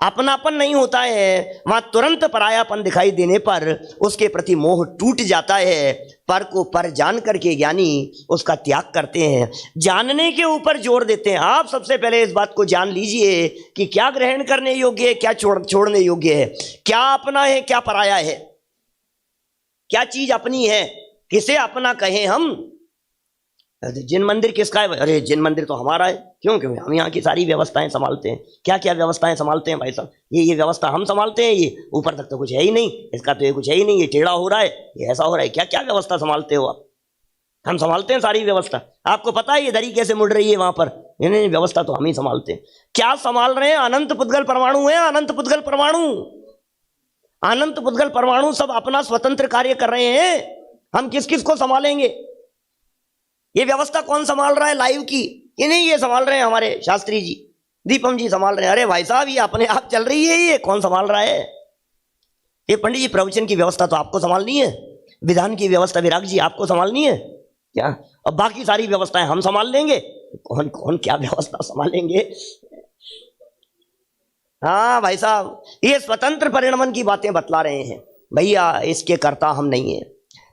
अपनापन नहीं होता है, वहां तुरंत परायापन दिखाई देने पर उसके प्रति मोह टूट जाता है। पर को पर जान करके ज्ञानी उसका त्याग करते हैं, जानने के ऊपर जोर देते हैं। आप सबसे पहले इस बात को जान लीजिए कि क्या ग्रहण करने योग्य है, क्या छोड़ने योग्य है, क्या अपना है, क्या पराया है, क्या चीज अपनी है, किसे अपना कहें हम। जिन मंदिर किसका है? अरे जिन मंदिर तो हमारा है। क्यों? हम यहाँ की सारी व्यवस्थाएं संभालते हैं। क्या क्या व्यवस्थाएं संभालते हैं भाई साहब? ये व्यवस्था हम संभालते हैं, ये ऊपर तक तो कुछ है ही नहीं, इसका तो ये कुछ है ही नहीं, ये टेढ़ा हो रहा है, ये ऐसा हो रहा है। क्या क्या व्यवस्था संभालते हो आप? हम संभालते हैं सारी व्यवस्था। आपको पता है ये दरी कैसे मुड़ रही है वहां पर? नहीं, व्यवस्था तो हम ही संभालते हैं। क्या संभाल रहे हैं? अनंत पुद्गल परमाणु है, अनंत पुद्गल परमाणु, अनंत पुद्गल परमाणु सब अपना स्वतंत्र कार्य कर रहे हैं। हम किस किस को संभालेंगे? ये व्यवस्था कौन संभाल रहा है लाइव की? ये नहीं, ये संभाल रहे हैं हमारे शास्त्री जी, दीपम जी संभाल रहे हैं। अरे भाई साहब, ये अपने आप चल रही है, ये कौन संभाल रहा है? ये पंडित जी प्रवचन की व्यवस्था तो आपको संभालनी है, विधान की व्यवस्था विराग जी आपको संभालनी है क्या? अब बाकी सारी व्यवस्थाएं हम संभाल लेंगे। कौन कौन क्या व्यवस्था संभालेंगे? हाँ भाई साहब, ये स्वतंत्र परिणमन की बातें बतला रहे हैं। भैया इसके कर्ता हम नहीं है,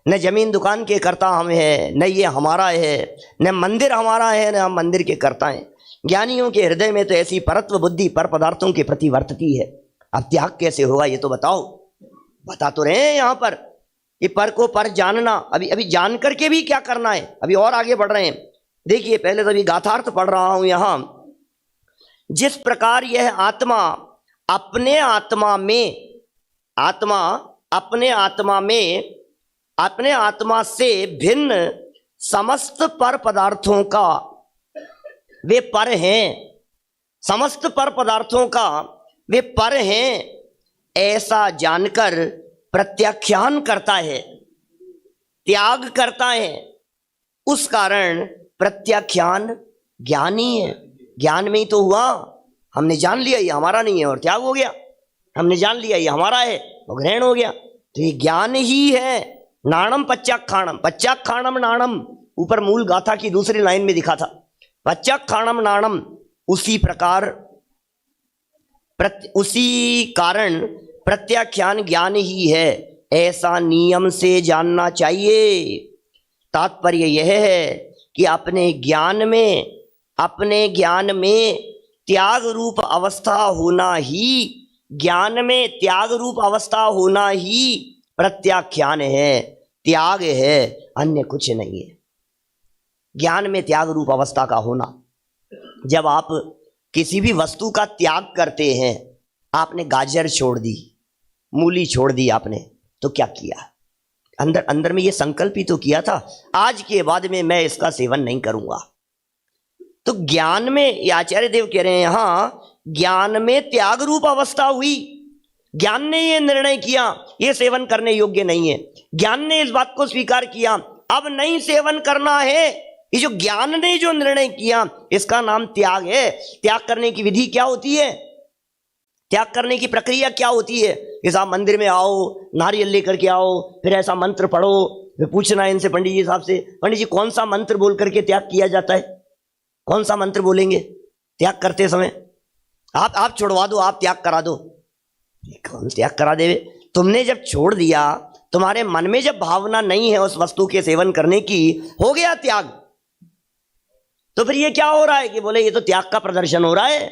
न जमीन दुकान के कर्ता हम है, न ये हमारा है, न मंदिर हमारा है, न हम मंदिर के कर्ता हैं। ज्ञानियों के हृदय में तो ऐसी परत्व बुद्धि पर पदार्थों के प्रति वर्तती है। अब त्याग कैसे होगा ये तो बताओ। बता तो रहे हैं यहाँ पर कि पर को पर जानना। अभी जान करके भी क्या करना है, अभी और आगे बढ़ रहे हैं। देखिए पहले तो अभी गाथार्थ पढ़ रहा हूं यहाँ। जिस प्रकार यह आत्मा अपने आत्मा से भिन्न समस्त पर पदार्थों का वे पर हैं, समस्त पर पदार्थों का वे पर हैं, ऐसा जानकर प्रत्याख्यान करता है, त्याग करता है। उस कारण प्रत्याख्यान ज्ञानी है। ज्ञान में ही तो हुआ, हमने जान लिया ये हमारा नहीं है और त्याग हो गया। हमने जान लिया ये हमारा है और ग्रहण हो गया। तो ये ज्ञान ही है नाणम पच्चाक्षाणम, पच्चाक्षाणम नाणम ऊपर मूल गाथा की दूसरी लाइन में दिखा था। पच्चाक्षाणम नाणम, उसी प्रकार उसी कारण प्रत्याख्यान ज्ञान ही है, ऐसा नियम से जानना चाहिए। तात्पर्य यह है कि अपने ज्ञान में त्याग रूप अवस्था होना ही, ज्ञान में त्याग रूप अवस्था होना ही प्रत्याख्यान है, त्याग है, अन्य कुछ नहीं है। ज्ञान में त्याग रूप अवस्था का होना, जब आप किसी भी वस्तु का त्याग करते हैं, आपने गाजर छोड़ दी, मूली छोड़ दी आपने, तो क्या किया? अंदर में ये संकल्प ही तो किया था, आज के बाद में मैं इसका सेवन नहीं करूंगा। तो ज्ञान में, ये आचार्य देव कह रहे हैं यहां, ज्ञान में त्याग रूप अवस्था हुई, ज्ञान ने ये निर्णय किया ये सेवन करने योग्य नहीं है, ज्ञान ने इस बात को स्वीकार किया अब नहीं सेवन करना है। ये जो ज्ञान ने जो निर्णय किया इसका नाम त्याग है। त्याग करने की विधि क्या होती है, त्याग करने की प्रक्रिया क्या होती है? कि साहब मंदिर में आओ, नारियल लेकर के आओ, फिर ऐसा मंत्र पढ़ो, फिर पूछना इनसे पंडित जी साहब से, पंडित जी कौन सा मंत्र बोल करके त्याग किया जाता है? कौन सा मंत्र बोलेंगे त्याग करते समय? आप छुड़वा दो, आप त्याग करा दो। कौन त्याग करा देवे? तुमने जब छोड़ दिया, तुम्हारे मन में जब भावना नहीं है उस वस्तु के सेवन करने की, हो गया त्याग। तो फिर ये क्या हो रहा है कि बोले ये तो त्याग का प्रदर्शन हो रहा है,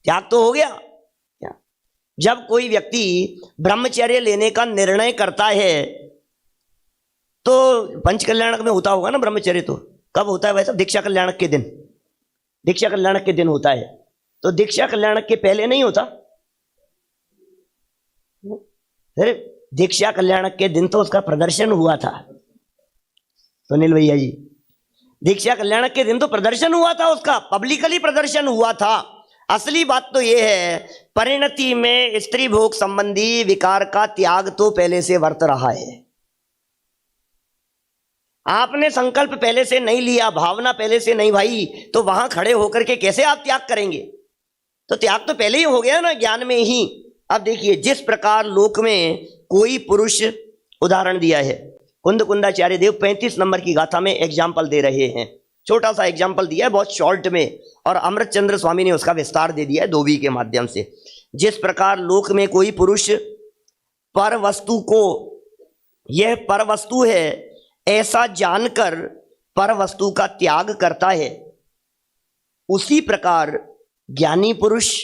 त्याग तो हो गया। जब कोई व्यक्ति ब्रह्मचर्य लेने का निर्णय करता है तो पंच कल्याणक में होता होगा ना ब्रह्मचर्य, तो कब होता है वैसा? दीक्षा कल्याणक के दिन, दीक्षा कल्याणक के दिन होता है। तो दीक्षा कल्याणक के पहले नहीं होता? अरे दीक्षा कल्याणक के दिन तो उसका प्रदर्शन हुआ था सुनील भैया जी, दीक्षा कल्याणक के दिन तो प्रदर्शन हुआ था उसका, पब्लिकली प्रदर्शन हुआ था। असली बात तो यह है, परिणति में स्त्री भोग संबंधी विकार का त्याग तो पहले से वर्त रहा है। आपने संकल्प पहले से नहीं लिया, भावना पहले से नहीं भाई, तो वहां खड़े होकर के कैसे आप त्याग करेंगे? तो त्याग तो पहले ही हो गया ना ज्ञान में ही। अब देखिए, जिस प्रकार लोक में कोई पुरुष, उदाहरण दिया है कुंद कुंदाचार्य देव 35 नंबर की गाथा में एग्जाम्पल दे रहे हैं, छोटा सा एग्जाम्पल दिया है बहुत शॉर्ट में, और अमृत चंद्र स्वामी ने उसका विस्तार दे दिया है धोबी के माध्यम से। जिस प्रकार लोक में कोई पुरुष पर वस्तु को यह पर वस्तु है ऐसा जानकर पर वस्तु का त्याग करता है, उसी प्रकार ज्ञानी पुरुष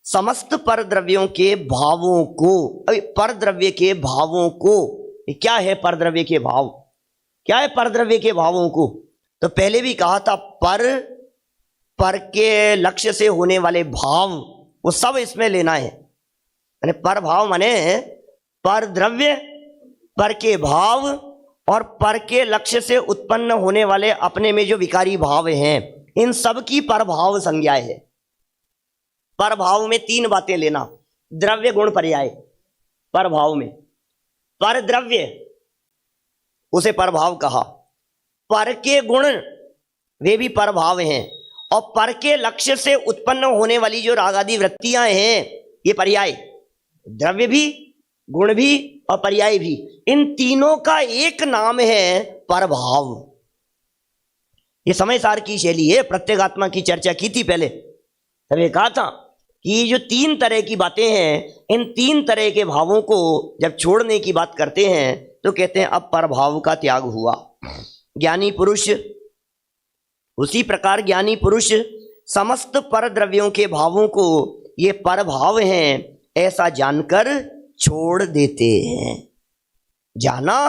समस्त पर द्रव्यों के भावों को, पर द्रव्य के भावों को, क्या है पर द्रव्य के भाव, क्या है पर द्रव्य के भावों को? तो पहले भी कहा था, पर के लक्ष्य से होने वाले भाव वो सब इसमें लेना है। यानी पर भाव माने पर द्रव्य, पर के भाव और पर के लक्ष्य से उत्पन्न होने वाले अपने में जो विकारी भाव हैं, इन सब की पर भाव संज्ञा है। पर भाव में 3 बातें लेना, द्रव्य गुण पर्याय। पर भाव में पर द्रव्य, उसे पर भाव कहा, पर के गुण वे भी पर भाव हैं, और पर के लक्ष्य से उत्पन्न होने वाली जो राग आदि वृत्तियां हैं ये पर्याय, द्रव्य भी, गुण भी और पर्याय भी, इन तीनों का एक नाम है परभाव। ये समय सार की शैली है, प्रत्येगात्मा की चर्चा की थी पहले, तब ये कहा था कि जो 3 तरह की बातें हैं, इन 3 तरह के भावों को जब छोड़ने की बात करते हैं तो कहते हैं अब परभाव का त्याग हुआ। ज्ञानी पुरुष, उसी प्रकार ज्ञानी पुरुष समस्त पर द्रव्यों के भावों को ये पर भाव हैं ऐसा जानकर छोड़ देते हैं। जाना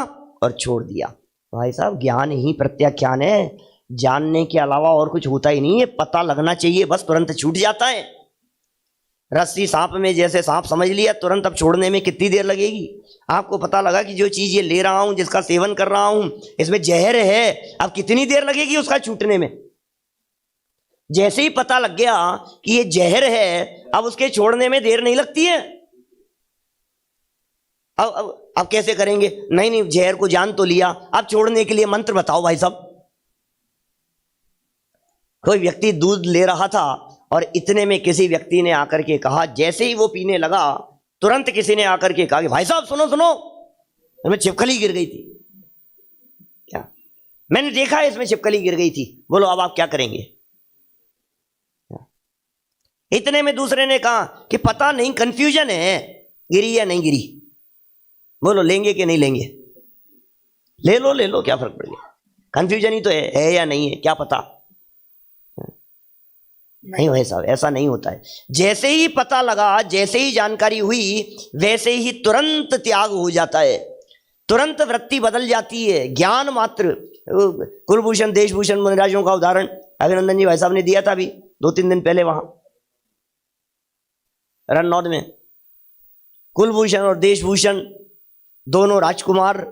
और छोड़ दिया। भाई साहब, ज्ञान ही प्रत्याख्यान है, जानने के अलावा और कुछ होता ही नहीं है। पता लगना चाहिए, बस तुरंत छूट जाता है। रस्सी सांप में जैसे सांप समझ लिया तुरंत, अब छोड़ने में कितनी देर लगेगी? आपको पता लगा कि जो चीज ये ले रहा हूं, जिसका सेवन कर रहा हूं, इसमें जहर है, अब कितनी देर लगेगी उसका छूटने में? जैसे ही पता लग गया कि ये जहर है, अब उसके छोड़ने में देर नहीं लगती है। अब कैसे करेंगे? नहीं, जहर को जान तो लिया, अब छोड़ने के लिए मंत्र बताओ भाई साहब। कोई व्यक्ति दूध ले रहा था और इतने में किसी व्यक्ति ने आकर के कहा, जैसे ही वो पीने लगा तुरंत किसी ने आकर के कहा कि भाई साहब सुनो सुनो, इसमें छिपकली गिर गई थी क्या? मैंने देखा है इसमें छिपकली गिर गई थी, बोलो अब आप क्या करेंगे? इतने में दूसरे ने कहा कि पता नहीं, कंफ्यूजन है, गिरी या नहीं गिरी, बोलो लेंगे कि नहीं लेंगे? ले लो, क्या फर्क पड़ गया, कंफ्यूजन ही तो है या नहीं है, क्या पता। नहीं भाई साहब, ऐसा नहीं होता है। जैसे ही पता लगा, जैसे ही जानकारी हुई, वैसे ही तुरंत त्याग हो जाता है, तुरंत वृत्ति बदल जाती है, ज्ञान मात्र। कुलभूषण देशभूषण मुनिराजों का उदाहरण अभिनंदन जी भाई साहब ने दिया था अभी 2-3 दिन पहले वहां रन्नौद में। कुलभूषण और देशभूषण दोनों राजकुमार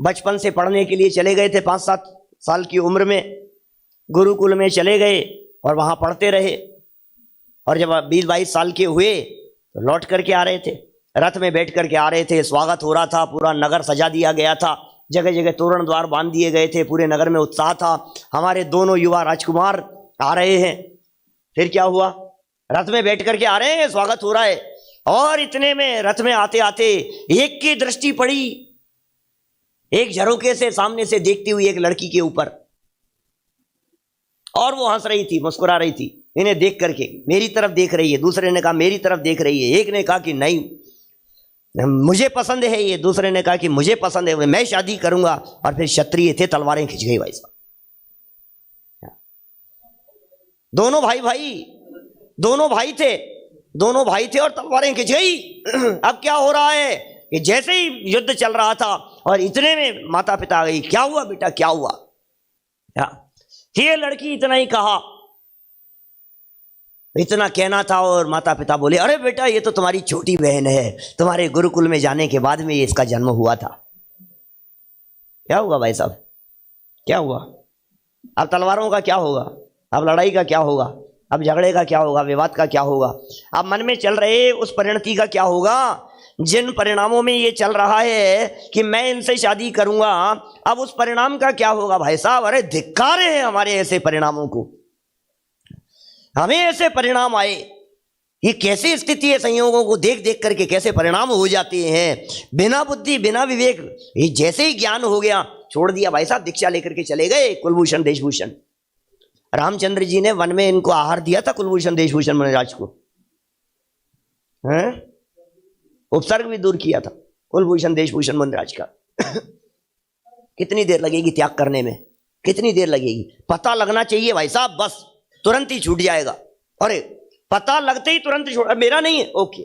बचपन से पढ़ने के लिए चले गए थे, 5-7 साल की उम्र में गुरुकुल में चले गए और वहां पढ़ते रहे, और जब 20-22 साल के हुए तो लौट करके आ रहे थे, रथ में बैठ करके आ रहे थे, स्वागत हो रहा था, पूरा नगर सजा दिया गया था, जगह जगह तोरण द्वार बांध दिए गए थे, पूरे नगर में उत्साह था, हमारे दोनों युवा राजकुमार आ रहे हैं। फिर क्या हुआ, रथ में बैठ करके आ रहे हैं, स्वागत हो रहा है, और इतने में रथ में आते आते एक की दृष्टि पड़ी एक झरोके से सामने से देखती हुई एक लड़की के ऊपर, और वो हंस रही थी, मुस्कुरा रही थी, इन्हें देख करके मेरी तरफ देख रही है। दूसरे ने कहा मेरी तरफ देख रही है, एक ने कहा कि नहीं मुझे पसंद है ये, दूसरे ने कहा कि मुझे पसंद है, मैं शादी करूंगा। और फिर क्षत्रिय थे, तलवारें खिंच गई भाई साहब। दोनों भाई थे और तलवारें खिंच गई। अब क्या हो रहा है कि जैसे ही युद्ध चल रहा था और इतने में माता पिता आ गई, क्या हुआ बेटा, क्या हुआ? ये लड़की इतना ही कहा, इतना कहना था, और माता पिता बोले अरे बेटा ये तो तुम्हारी छोटी बहन है, तुम्हारे गुरुकुल में जाने के बाद में ये इसका जन्म हुआ था। क्या हुआ भाई साहब, क्या हुआ? अब तलवारों का क्या होगा, अब लड़ाई का क्या होगा, अब झगड़े का क्या होगा, विवाद का क्या होगा, अब मन में चल रहे उस परिणति का क्या होगा? जिन परिणामों में ये चल रहा है कि मैं इनसे शादी करूंगा, अब उस परिणाम का क्या होगा भाई साहब? अरे धिक्कार है हमारे ऐसे परिणामों को, हमें ऐसे परिणाम आए। ये कैसी स्थिति है, संयोगों को देख देख करके कैसे परिणाम हो जाते हैं, बिना बुद्धि बिना विवेक। ये जैसे ही ज्ञान हो गया, छोड़ दिया भाई साहब, दीक्षा लेकर के चले गए कुलभूषण देशभूषण। रामचंद्र जी ने वन में इनको आहार दिया था, कुलभूषण देशभूषण मुनिराज को, हैं? उपसर्ग भी दूर किया था कुलभूषण देशभूषण मुनिराज का। कितनी देर लगेगी त्याग करने में, कितनी देर लगेगी? पता लगना चाहिए भाई साहब, बस तुरंत ही छूट जाएगा। अरे पता लगते ही तुरंत छोड़, मेरा नहीं है, ओके,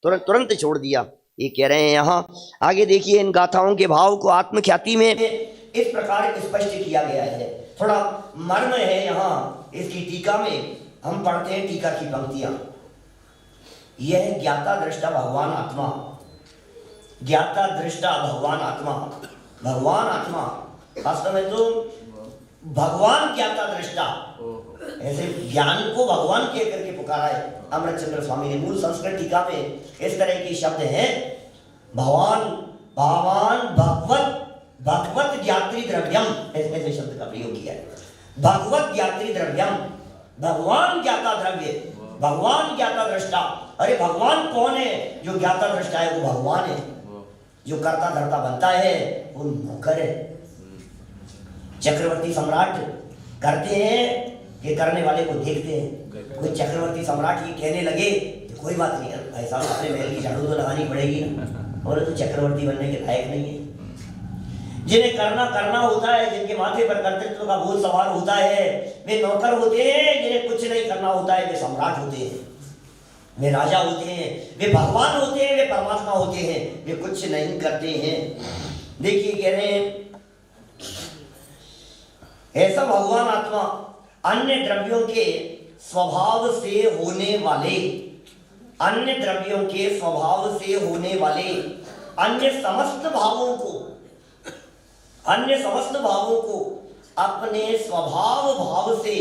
तुरंत छोड़ दिया। ये कह रहे हैं यहां आगे देखिए, इन गाथाओं के भाव को आत्मख्याति में इस प्रकार स्पष्ट किया गया है। थोड़ा मर्म है यहाँ इसकी टीका में, हम पढ़ते हैं टीका की पंक्तियां। यह ज्ञाता दृष्टा भगवान आत्मा, ज्ञाता दृष्टा भगवान आत्मा, भगवान आत्मा वास्तव में तो भगवान ज्ञाता दृष्टा, ऐसे ज्ञान को भगवान कह करके पुकारा है अमृतचंद्र स्वामी ने। मूल संस्कृत टीका में इस तरह के शब्द हैं, भगवान भगवान भगवत भगवत ज्ञात्री द्रव्यम, ऐसे शब्द का प्रयोग किया है। भगवत ज्ञात्री द्रव्यम, भगवान ज्ञाता द्रव्य, भगवान ज्ञाता दृष्टा। अरे भगवान कौन है? जो ज्ञाता दृष्टा है वो भगवान है, जो करता धरता बनता है वो नौकर है। चक्रवर्ती सम्राट करते हैं कि करने वाले को देखते हैं। कोई चक्रवर्ती सम्राट ये कहने लगे तो कोई बात नहीं, भाई साहब अपने महल की झाड़ू तो लगानी पड़ेगी ना, और तो चक्रवर्ती बनने के लायक नहीं है। जिन्हें करना होता है, जिनके माथे पर कर्तृत्व का बोझ सवार होता है, वे नौकर होते हैं। जिन्हें कुछ नहीं करना होता है, वे सम्राट होते हैं, वे राजा होते हैं, वे भगवान होते हैं, वे परमात्मा होते हैं, वे कुछ नहीं करते हैं। देखिए कह रहे हैं ऐसा भगवान आत्मा अन्य द्रव्यों के स्वभाव से होने वाले, अन्य द्रव्यों के स्वभाव से होने वाले अन्य समस्त भावों को, अन्य समस्त भावों को अपने स्वभाव भाव से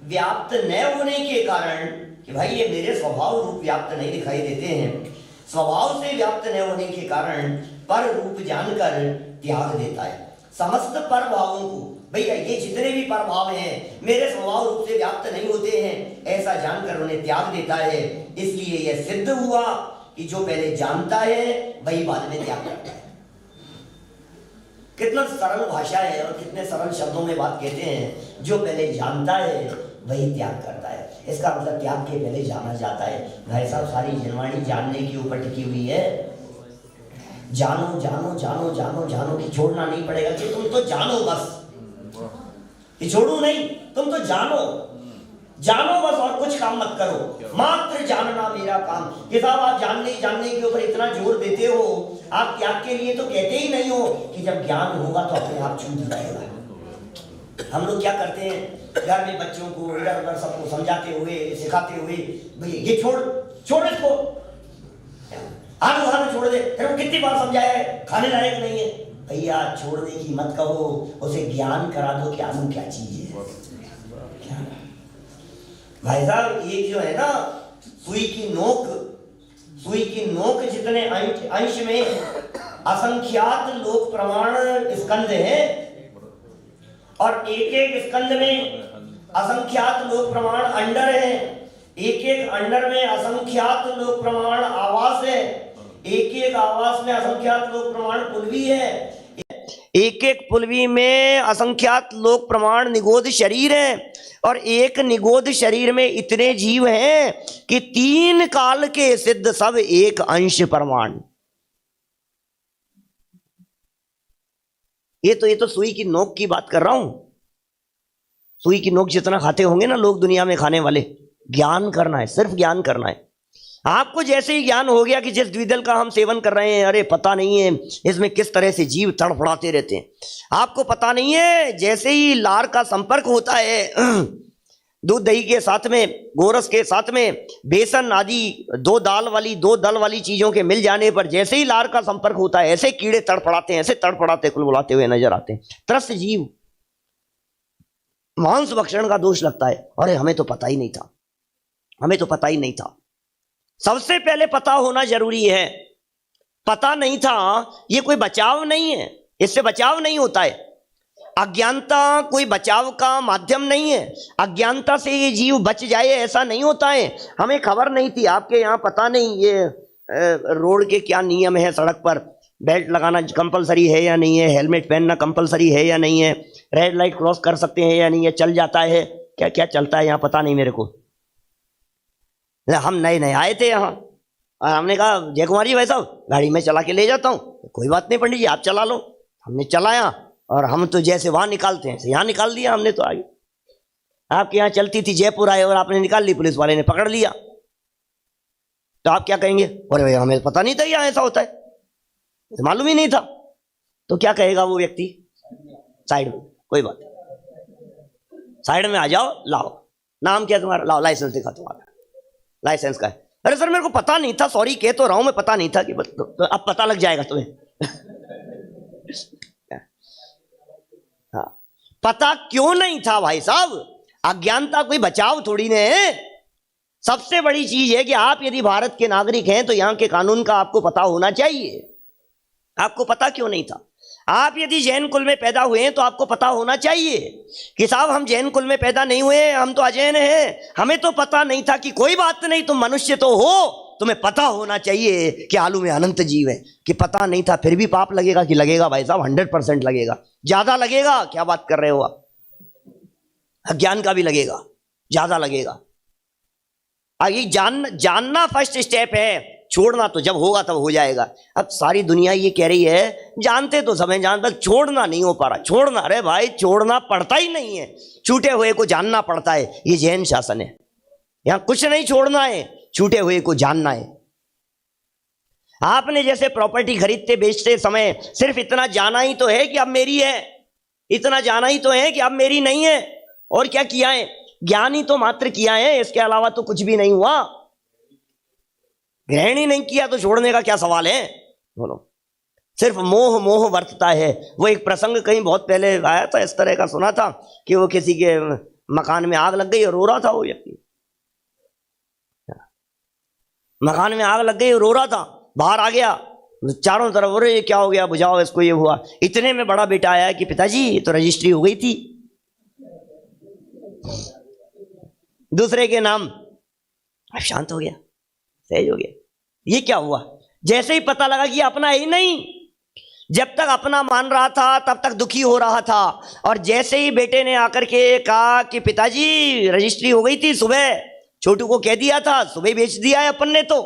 व्याप्त न होने के कारण, कि भाई ये मेरे स्वभाव रूप व्याप्त नहीं दिखाई देते हैं, स्वभाव से व्याप्त न होने के कारण पर रूप जानकर त्याग देता है। समस्त पर भावों को, भैया ये जितने भी पर भाव हैं मेरे स्वभाव रूप से व्याप्त नहीं होते हैं, ऐसा जानकर उन्हें त्याग देता है। इसलिए यह सिद्ध हुआ कि जो पहले जानता है वही बाद में त्याग करता है। कितना सरल भाषा है और कितने सरल शब्दों में बात कहते हैं, जो पहले जानता है वही त्याग करता है। इसका मतलब त्याग के पहले जाना जाता है। भाई साहब, सारी जनवाणी जानने के ऊपर टिकी हुई है। जानो जानो जानो जानो जानो कि छोड़ना नहीं पड़ेगा, कि तुम तो जानो बस, कि छोड़ू नहीं, तुम तो जानो, जानो बस और कुछ काम मत करो, मात्र जानना मेरा काम। कि साहब आप जानने के ऊपर इतना जोर देते हो, आप त्याग के लिए तो कहते ही नहीं हो कि जब ज्ञान होगा तो अपने आप छूट जाएगा। हम लोग क्या करते हैं, घर में बच्चों को इधर उधर सबको समझाते हुए सिखाते हुए, भैया ये छोड़ इसको, आलू खाना छोड़ दे, फिर वो कितनी बार समझाया है खाने लायक नहीं है। भैया छोड़ने की मत कहो, उसे ज्ञान करा दो कि आलू क्या चीज है। भाई साहब, ये जो है ना सुई की नोक जितने अंश में असंख्यात लोक प्रमाण स्कंद हैं, और एक एक स्कंद में असंख्यात लोक प्रमाण अंडर है, एक एक अंडर में असंख्यात लोक प्रमाण आवास है, एक एक आवास में असंख्यात लोक प्रमाण पुलवी है, एक एक पुलवी में असंख्यात लोक प्रमाण निगोद शरीर है, और एक निगोद शरीर में इतने जीव हैं कि 3 काल के सिद्ध सब एक अंश प्रमाण। ये तो सुई की नोक की बात कर रहा हूं। सुई की नोक जितना खाते होंगे ना लोग दुनिया में खाने वाले, ज्ञान करना है, सिर्फ ज्ञान करना है। आपको जैसे ही ज्ञान हो गया कि जिस द्विदल का हम सेवन कर रहे हैं, अरे पता नहीं है इसमें किस तरह से जीव तड़फड़ाते रहते हैं, आपको पता नहीं है, जैसे ही लार का संपर्क होता है दूध दही के साथ में, गोरस के साथ में, बेसन आदि दो दल वाली चीजों के मिल जाने पर जैसे ही लार का संपर्क होता है, ऐसे कीड़े तड़फड़ाते हैं, ऐसे तड़फड़ाते कुलबुलाते हुए नजर आते हैं। त्रस्त जीव, मांस भक्षण का दोष लगता है। अरे हमें तो पता ही नहीं था, हमें तो पता ही नहीं था। सबसे पहले पता होना जरूरी है। पता नहीं था, ये कोई बचाव नहीं है, इससे बचाव नहीं होता है। अज्ञानता कोई बचाव का माध्यम नहीं है। अज्ञानता से ये जीव बच जाए ऐसा नहीं होता है। हमें खबर नहीं थी, आपके यहाँ पता नहीं ये रोड के क्या नियम है, सड़क पर बेल्ट लगाना कंपलसरी है या नहीं है, हेलमेट पहनना कंपलसरी है या नहीं है, रेड लाइट क्रॉस कर सकते हैं या नहीं है, चल जाता है, क्या क्या चलता है यहाँ पता नहीं मेरे को। हम नए नए आए थे यहाँ, और हमने कहा जय कुमार जी भाई साहब गाड़ी में चला के ले जाता हूँ। कोई बात नहीं पंडित जी, आप चला लो। हमने चलाया, और हम तो जैसे वहां निकालते हैं यहाँ निकाल दिया हमने तो आगे। आपके यहाँ चलती थी, जयपुर आए और आपने निकाल ली, पुलिस वाले ने पकड़ लिया, तो आप क्या कहेंगे? अरे भैया हमें पता नहीं था यहाँ ऐसा होता है, मालूम ही नहीं था। तो क्या कहेगा वो व्यक्ति? साइड में, कोई बात नहीं, साइड में आ जाओ, लाओ, नाम क्या तुम्हारा, लाओ लाइसेंस दिखा तुम्हारा, लाइसेंस का है। अरे सर मेरे को पता नहीं था, सॉरी कह तो रहा हूं मैं, पता नहीं था कि तो अब पता लग जाएगा तुम्हें। हाँ, पता क्यों नहीं था भाई साहब? अज्ञानता कोई बचाव थोड़ी ने है। सबसे बड़ी चीज है कि आप यदि भारत के नागरिक हैं तो यहां के कानून का आपको पता होना चाहिए। आपको पता क्यों नहीं था? आप यदि जैन कुल में पैदा हुए हैं तो आपको पता होना चाहिए कि साहब हम जैन कुल में पैदा नहीं हुए, हम तो अजैन हैं, हमें तो पता नहीं था। कि कोई बात नहीं, तुम मनुष्य तो हो, तुम्हें पता होना चाहिए कि आलू में अनंत जीव है। कि पता नहीं था फिर भी पाप लगेगा कि लगेगा भाई साहब? 100% लगेगा, ज्यादा लगेगा। क्या बात कर रहे हो आप? अज्ञान का भी लगेगा, ज्यादा लगेगा। आगे जानना फर्स्ट स्टेप है, छोड़ना तो जब होगा तब हो जाएगा। अब सारी दुनिया ये कह रही है जानते तो सब हैं, जानते, छोड़ना नहीं हो पा रहा। छोड़ना, अरे भाई छोड़ना पड़ता ही नहीं है, छूटे हुए को जानना पड़ता है। ये जैन शासन है, यहां कुछ नहीं छोड़ना है, छूटे हुए को जानना है। आपने जैसे प्रॉपर्टी खरीदते बेचते समय सिर्फ इतना जाना ही तो है कि अब मेरी है, इतना जाना ही तो है कि अब मेरी नहीं है। और क्या किया है? ज्ञान ही तो मात्र किया है, इसके अलावा तो कुछ भी नहीं हुआ। ग्रहण ही नहीं किया तो छोड़ने का क्या सवाल है? बोलो। सिर्फ मोह वर्तता है। वो एक प्रसंग कहीं बहुत पहले आया था, इस तरह का सुना था कि वो किसी के मकान में आग लग गई और रो रहा था। वो व्यक्ति मकान में आग लग गई, रो रहा था, बाहर आ गया, चारों तरफ अरे ये क्या हो गया, बुझाओ इसको, ये हुआ। इतने में बड़ा बेटा आया कि पिताजी ये तो रजिस्ट्री हो गई थी दूसरे के नाम। अब शांत हो गया, सहज हो गया। ये क्या हुआ? जैसे ही पता लगा कि अपना ही नहीं, जब तक अपना मान रहा था तब तक दुखी हो रहा था, और जैसे ही बेटे ने आकर के कहा कि पिताजी रजिस्ट्री हो गई थी सुबह, छोटू को कह दिया था, सुबह बेच दिया है अपन ने, तो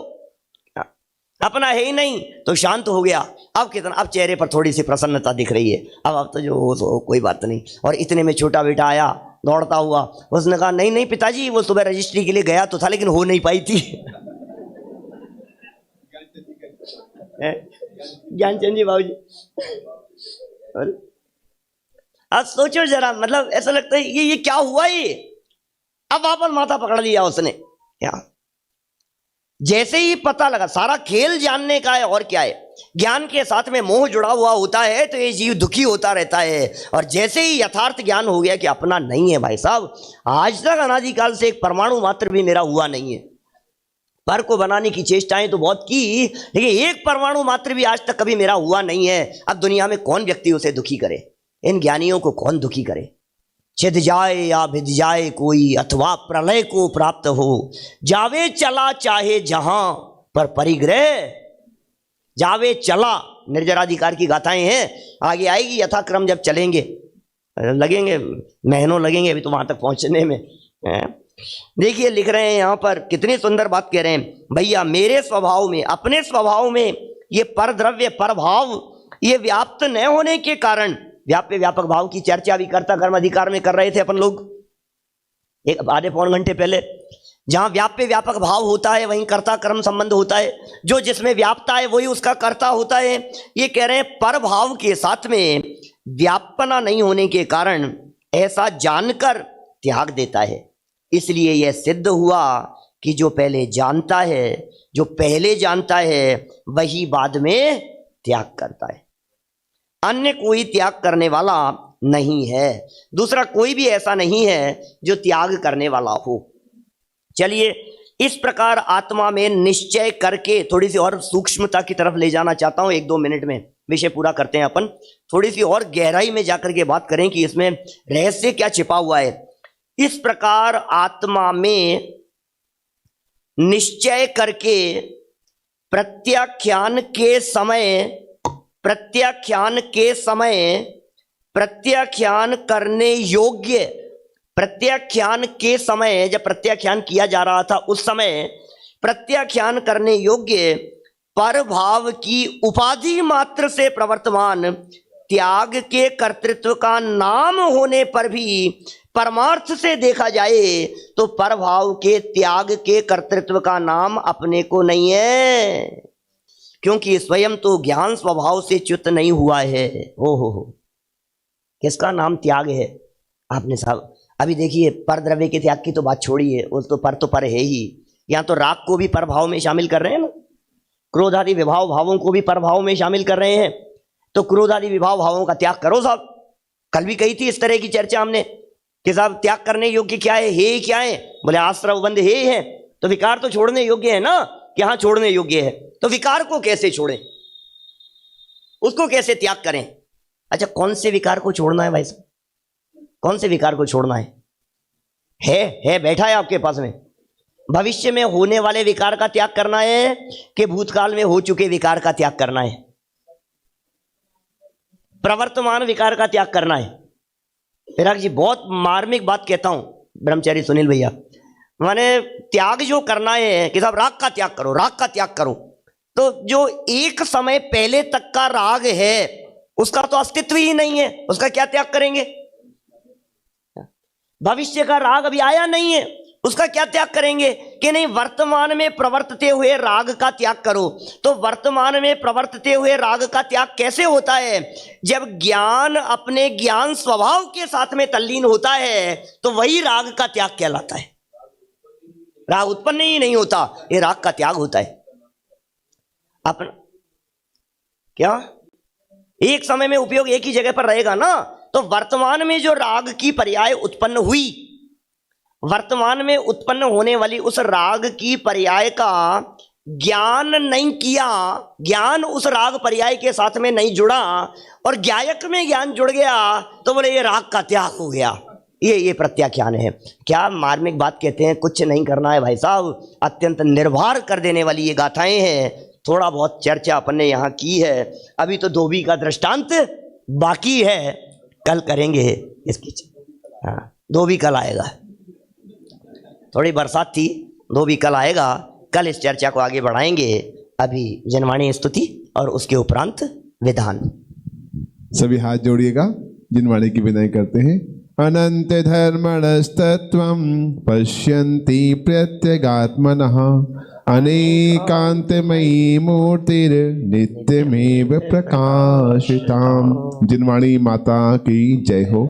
अपना है ही नहीं, तो शांत हो गया। अब कितना, अब चेहरे पर थोड़ी सी प्रसन्नता दिख रही है। अब तो जो हो तो कोई बात नहीं। और इतने में छोटा बेटा आया दौड़ता हुआ, उसने कहा नहीं नहीं पिताजी, वो सुबह रजिस्ट्री के लिए गया तो था लेकिन हो नहीं पाई थी। ज्ञानचंद जी बाबूजी, अब सोचो जरा, मतलब ऐसा लगता है ये क्या हुआ ये? अब वापस माथा पकड़ लिया उसने। क्या जैसे ही पता लगा, सारा खेल जानने का है और क्या है, ज्ञान के साथ में मोह जुड़ा हुआ होता है तो ये जीव दुखी होता रहता है। और जैसे ही यथार्थ ज्ञान हो गया कि अपना नहीं है भाई साहब, आज तक अनादिकाल से एक परमाणु मात्र भी मेरा हुआ नहीं है। पर को बनाने की चेष्टाएं तो बहुत की, लेकिन एक परमाणु मात्र भी आज तक कभी मेरा हुआ नहीं है। अब दुनिया में कौन व्यक्ति उसे दुखी करे? इन ज्ञानियों को कौन दुखी करे? छिद जाए या भिद जाए कोई, अथवा प्रलय को प्राप्त हो, जावे चला चाहे जहां पर परिग्रह। जावे चला निर्जराधिकार की गाथाएं हैं, आगे आएगी यथाक्रम जब चलेंगे, लगेंगे महीनों लगेंगे अभी तो वहां तक पहुंचने में। देखिए लिख रहे हैं यहां पर, कितनी सुंदर बात कह रहे हैं भैया, मेरे स्वभाव में, अपने स्वभाव में ये पर द्रव्य पर भाव ये व्याप्त न होने के कारण, व्याप्य व्यापक भाव की चर्चा भी कर्ता कर्म अधिकार में कर रहे थे अपन लोग एक आधे पौन घंटे पहले। जहां व्याप्य व्यापक भाव होता है वहीं कर्ता कर्म संबंध होता है, जो जिसमें व्यापता है वही उसका कर्ता होता है। ये कह रहे हैं पर भाव के साथ में व्यापना नहीं होने के कारण ऐसा जानकर त्याग देता है। इसलिए यह सिद्ध हुआ कि जो पहले जानता है, जो पहले जानता है वही बाद में त्याग करता है। अन्य कोई त्याग करने वाला नहीं है, दूसरा कोई भी ऐसा नहीं है जो त्याग करने वाला हो। चलिए इस प्रकार आत्मा में निश्चय करके थोड़ी सी और सूक्ष्मता की तरफ ले जाना चाहता हूं। 1-2 मिनट में विषय पूरा करते हैं अपन, थोड़ी सी और गहराई में जाकर के बात करें कि इसमें रहस्य क्या छिपा हुआ है। इस प्रकार आत्मा में निश्चय करके प्रत्याख्यान के समय प्रत्याख्यान करने योग्य, प्रत्याख्यान के समय जब प्रत्याख्यान किया जा रहा था उस समय प्रत्याख्यान करने योग्य पर भाव की उपाधि मात्र से प्रवर्तमान त्याग के कर्तृत्व का नाम होने पर भी परमार्थ से देखा जाए तो पर भाव के त्याग के कर्तृत्व का नाम अपने को नहीं है, क्योंकि स्वयं तो ज्ञान स्वभाव से च्युत नहीं हुआ है। हो किसका नाम त्याग है? आपने साहब अभी देखिए, पर द्रव्य के त्याग की तो बात छोड़िए, वो तो पर है ही। यहाँ तो राग को भी पर भाव में शामिल कर रहे हैं ना, क्रोध आदि विभाव भावों को भी पर भाव में शामिल कर रहे हैं। तो क्रोध आदि विभाव भावों का त्याग करो साहब। कल भी कही थी इस तरह की चर्चा हमने कि साहब त्याग करने योग्य क्या है, हे क्या है? बोले आश्रव बंध हे है, तो विकार तो छोड़ने योग्य है ना, कि हाँ छोड़ने योग्य है। तो विकार को कैसे छोड़ें, उसको कैसे त्याग करें? अच्छा कौन से विकार को छोड़ना है भाई साहब? कौन से विकार को छोड़ना है बैठा है आपके पास में। भविष्य में होने वाले विकार का त्याग करना है कि भूतकाल में हो चुके विकार का त्याग करना है? प्रवर्तमान विकार का त्याग करना है। फिर जी बहुत मार्मिक बात कहता हूं ब्रह्मचारी सुनील भैया, माने त्याग जो करना है कि साहब राग का त्याग करो, राग का त्याग करो, तो जो एक समय पहले तक का राग है उसका तो अस्तित्व ही नहीं है, उसका क्या त्याग करेंगे? भविष्य का राग अभी आया नहीं है, उसका क्या त्याग करेंगे? कि नहीं वर्तमान में प्रवर्तते हुए राग का त्याग करो। तो वर्तमान में प्रवर्तते हुए राग का त्याग कैसे होता है? जब ज्ञान अपने ज्ञान स्वभाव के साथ में तल्लीन होता है तो वही राग का त्याग कहलाता है। राग उत्पन्न ही नहीं होता, ये राग का त्याग होता है। अपना क्या एक समय में उपयोग एक ही जगह पर रहेगा ना, तो वर्तमान में जो राग की पर्याय उत्पन्न हुई, वर्तमान में उत्पन्न होने वाली उस राग की पर्याय का ज्ञान नहीं किया, ज्ञान उस राग पर्याय के साथ में नहीं जुड़ा और ज्ञायक में ज्ञान जुड़ गया, तो बोले ये राग का त्याग हो गया, ये प्रत्याख्यान है। क्या मार्मिक बात कहते हैं, कुछ नहीं करना है भाई साहब, अत्यंत निर्भर कर देने वाली ये गाथाएं हैं। थोड़ा बहुत चर्चा अपन ने यहाँ की है, अभी तो धोबी का दृष्टांत बाकी है, कल करेंगे इसकी। हाँ, धोबी कल आएगा, थोड़ी बरसात थी, धोबी कल आएगा, कल इस चर्चा को आगे बढ़ाएंगे। अभी जनवाणी स्तुति और उसके उपरांत विधान। सभी हाथ जोड़िएगा, जिनवाणी की विनय करते हैं। अनंत धर्मणस्तत्वं पश्यन्ति प्रत्यगात्मनः अनेकांतमयी मूर्तिर् नित्यमेव प्रकाशिताम्। जिनवाणी माता की जय हो।